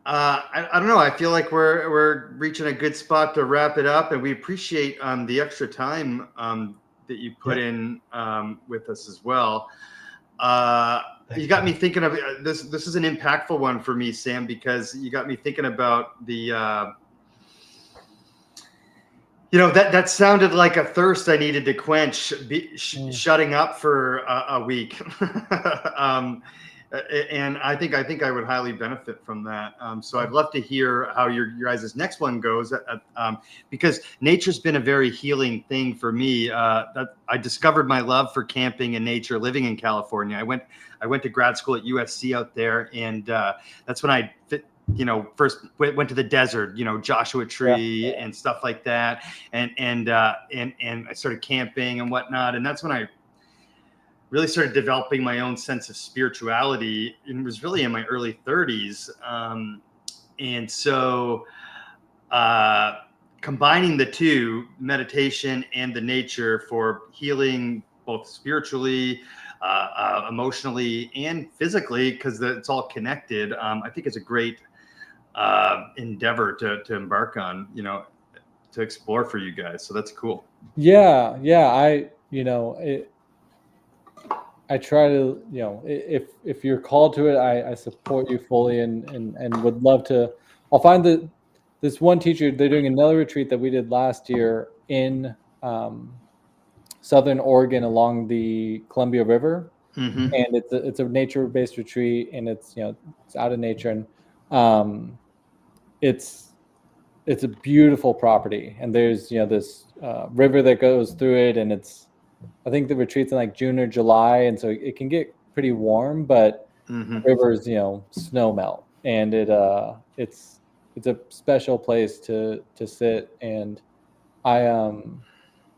I don't know. I feel like we're reaching a good spot to wrap it up, and we appreciate the extra time that you put in with us as well. You got me thinking of this. This is an impactful one for me, Sam, because you got me thinking about the, that sounded like a thirst I needed to quench, shutting up for a week. And I think I would highly benefit from that. So I'd love to hear how your guys' next one goes, because nature's been a very healing thing for me. That I discovered my love for camping and nature living in California. I went to grad school at USC out there, and that's when I first went to the desert, Joshua Tree and stuff like that, and I started camping and whatnot, and that's when I really started developing my own sense of spirituality, and it was really in my early 30s. And so combining the two, meditation and the nature, for healing both spiritually, emotionally, and physically, because it's all connected, I think it's a great endeavor to embark on, to explore for you guys. So that's cool. Yeah. I try to, if you're called to it, I support you fully, and would love to. I'll find this one teacher. They're doing another retreat that we did last year in Southern Oregon along the Columbia River, and it's a nature-based retreat, and it's out of nature, and it's a beautiful property, and there's this river that goes through it, and I think the retreat's in like June or July, and so it can get pretty warm, but the rivers, snow melt, and it's a special place to sit. And I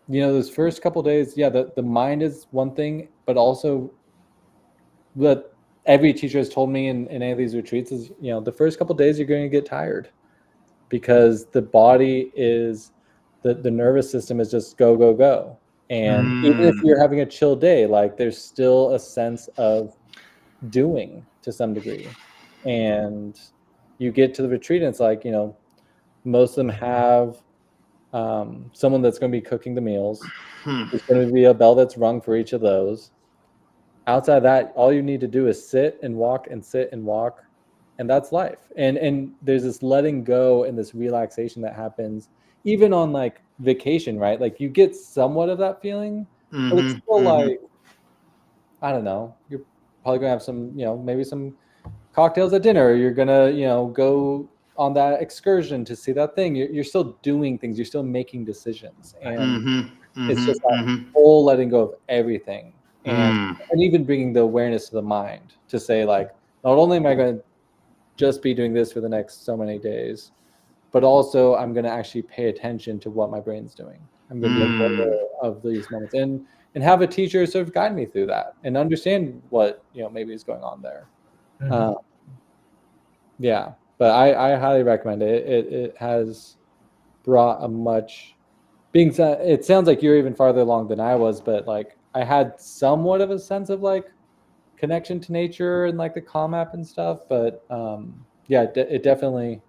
those first couple of days, the mind is one thing, but also what every teacher has told me in any of these retreats is, the first couple of days you're going to get tired, because the body is the nervous system is just go, go, go. And even if you're having a chill day, like there's still a sense of doing to some degree. And you get to the retreat, and it's like, most of them have someone that's going to be cooking the meals. There's going to be a bell that's rung for each of those. Outside of that, all you need to do is sit and walk and sit and walk, and that's life. And there's this letting go and this relaxation that happens even on like vacation, right? Like you get somewhat of that feeling, but it's still like, I don't know, you're probably gonna have some, maybe some cocktails at dinner, or you're gonna, go on that excursion to see that thing. You're still doing things, you're still making decisions, and it's just that whole letting go of everything, and even bringing the awareness to the mind to say, like, not only am I going to just be doing this for the next so many days, but also I'm going to actually pay attention to what my brain's doing. I'm going to be aware of these moments, and have a teacher sort of guide me through that and understand what, maybe is going on there. But I highly recommend it. It has brought a much, it sounds like you're even farther along than I was, but like I had somewhat of a sense of like connection to nature and like the Calm app and stuff. But it definitely,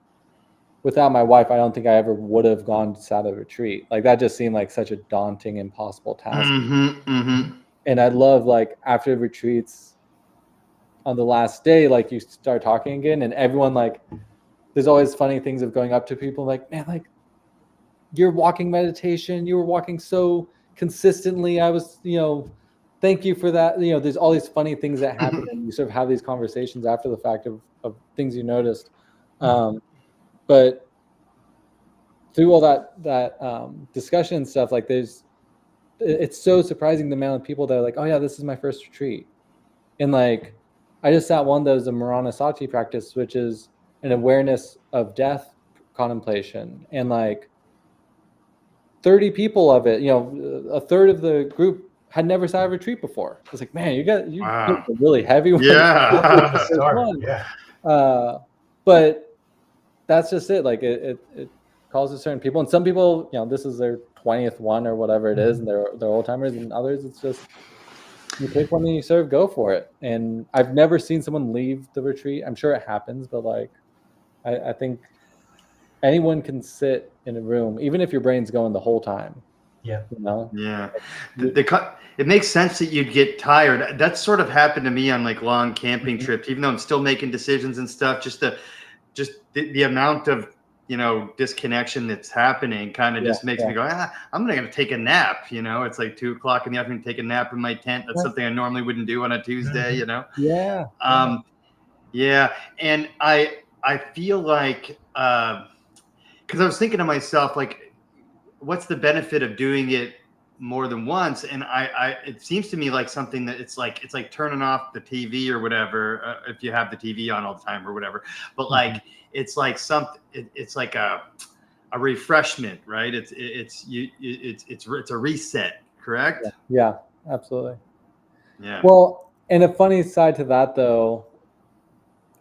without my wife, I don't think I ever would have gone to a retreat. Like that just seemed like such a daunting, impossible task. And I love, like, after retreats on the last day, like you start talking again, and everyone, like, there's always funny things of going up to people like, man, like your walking meditation, you were walking so consistently. I was, thank you for that. There's all these funny things that happen, and you sort of have these conversations after the fact of things you noticed. But through all that discussion and stuff, like it's so surprising the amount of people that are like, oh yeah, this is my first retreat. And like, I just sat one that was a Marana Sati practice, which is an awareness of death contemplation. And like 30 people of it, a third of the group had never sat a retreat before. I was like, man, you picked a really heavy one. Yeah. But that's just it. Like it calls to certain people, and some people, this is their 20th one or whatever it is, and they're old timers, and others it's just you pick one and you sort of go for it. And I've never seen someone leave the retreat. I'm sure it happens, but like I think anyone can sit in a room, even if your brain's going the whole time. Yeah. Yeah. It makes sense that you'd get tired. That's sort of happened to me on like long camping trips, even though I'm still making decisions and stuff. Just the amount of disconnection that's happening kind of just makes me go, I'm gonna take a nap. It's like 2:00 in the afternoon, take a nap in my tent. That's something I normally wouldn't do on a Tuesday. Yeah. And I feel like because I was thinking to myself, like, what's the benefit of doing it more than once? And it seems to me like something that it's like turning off the TV or whatever, if you have the TV on all the time or whatever. But like it's like something. It's like a refreshment, right? It's a reset, correct? Yeah, absolutely. Yeah. Well, and a funny side to that though,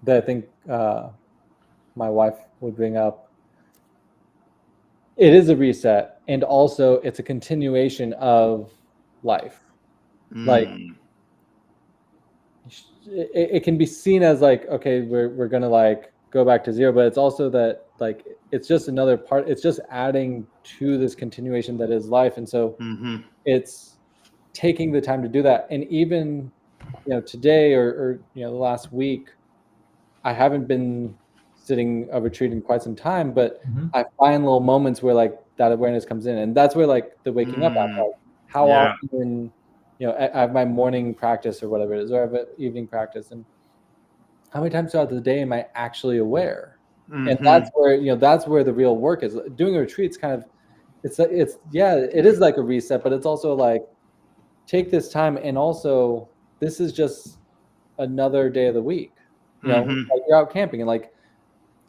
that I think my wife would bring up. It is a reset, and also it's a continuation of life. Like it can be seen as like, okay, we're gonna like go back to zero, but it's also that like it's just another part. It's just adding to this continuation that is life, and so it's taking the time to do that. And even today or the last week, I haven't been sitting a retreat in quite some time, but I find little moments where like that awareness comes in, and that's where like the waking up app, like how often I have my morning practice or whatever it is, or I have an evening practice, and how many times throughout the day am I actually aware? And that's where the real work is. Doing a retreat's kind of it is like a reset, but it's also like take this time, and also this is just another day of the week. Like you're out camping, and like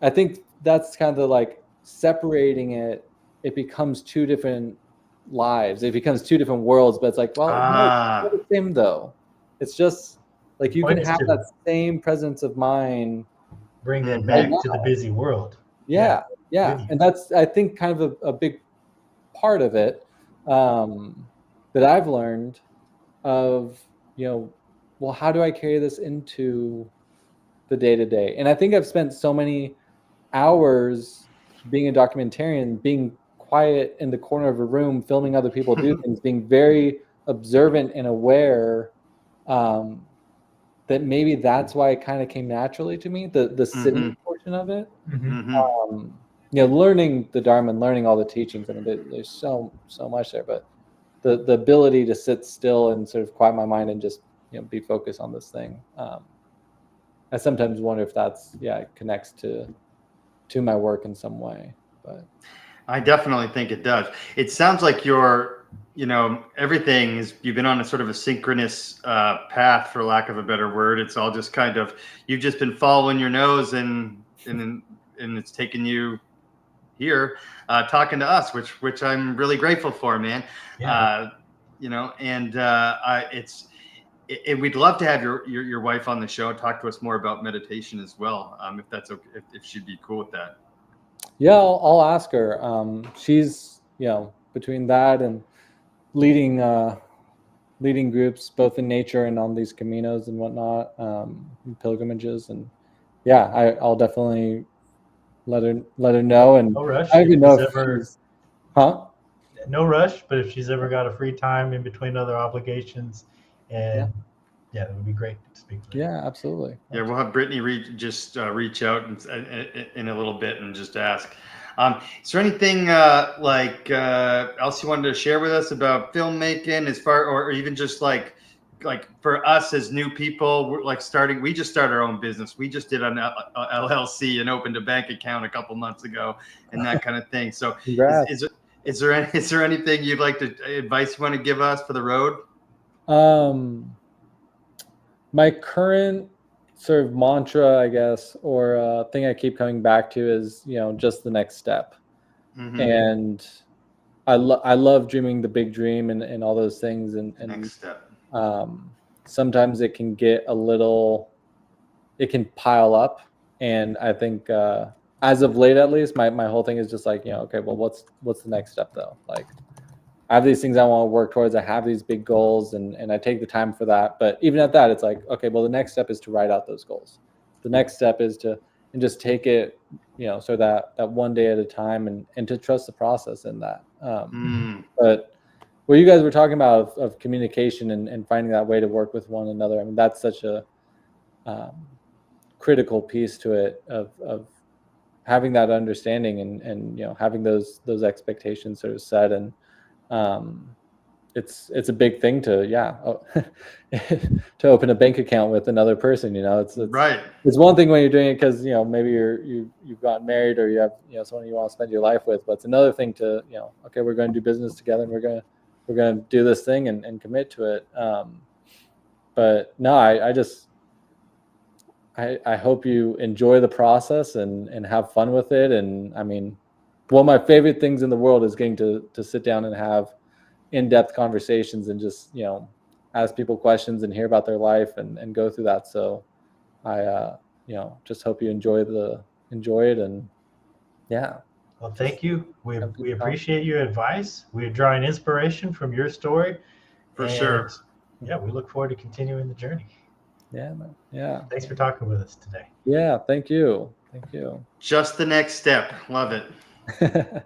I think that's kind of like separating it. It becomes two different lives. It becomes two different worlds. But it's like, well, no, it's the same though. It's just like you can have that same presence of mind. Bring that back to the busy world. Yeah. And that's, I think, kind of a big part of it that I've learned of, well, how do I carry this into the day-to-day? And I think I've spent so many hours being a documentarian, being quiet in the corner of a room, filming other people do things, being very observant and aware, that maybe that's why it kind of came naturally to me, the sitting portion of it. Learning the Dharma and learning all the teachings. I mean, there's so much there, but the ability to sit still and sort of quiet my mind and just be focused on this thing. I sometimes wonder if that's it connects to my work in some way. But I definitely think it does. It sounds like you're, everything is, you've been on a sort of a synchronous path, for lack of a better word. It's all just kind of, you've just been following your nose and it's taken you here, talking to us, which I'm really grateful for, man. Yeah. We'd love to have your wife on the show, talk to us more about meditation as well, if that's okay, if she'd be cool with that. Yeah, I'll ask her. She's between that and leading groups both in nature and on these caminos and whatnot, pilgrimages, and I'll definitely let her know. And no rush. I don't even know if no rush, but if she's ever got a free time in between other obligations, and it would be great to speak with her. Yeah, absolutely. Yeah, we'll have Brittany reach out in a little bit and just ask. Is there anything else you wanted to share with us about filmmaking, or even just like like for us as new people, we're like we just started our own business. We just did an LLC and opened a bank account a couple months ago and that kind of thing. So is there anything you'd like to advice you want to give us for the road? My current sort of mantra, I guess, or thing I keep coming back to is, just the next step. Mm-hmm. And I love dreaming the big dream and all those things. And next step. Sometimes it can get it can pile up. And I think as of late, at least, my whole thing is just like, okay, well, what's the next step though? Like, I have these things I want to work towards. I have these big goals and I take the time for that. But even at that, it's like, okay, well, the next step is to write out those goals. The next step is to just take it, so that one day at a time and to trust the process in that. But what you guys were talking about of communication and finding that way to work with one another, I mean, that's such a critical piece to it of having that understanding and having those expectations sort of set. And it's a big thing to to open a bank account with another person. It's right. It's one thing when you're doing it because maybe you've gotten married or you have someone you want to spend your life with, but it's another thing to okay, we're going to do business together and we're going to do this thing and commit to it. But no, I hope you enjoy the process and have fun with it. And I mean, one of my favorite things in the world is getting to sit down and have in-depth conversations and just, ask people questions and hear about their life and go through that. So I, just hope you enjoy it. And yeah. Well, thank you. We appreciate your advice. We're drawing inspiration from your story. For sure. Yeah. We look forward to continuing the journey. Yeah, man. Yeah. Thanks for talking with us today. Yeah. Thank you. Thank you. Just the next step. Love it.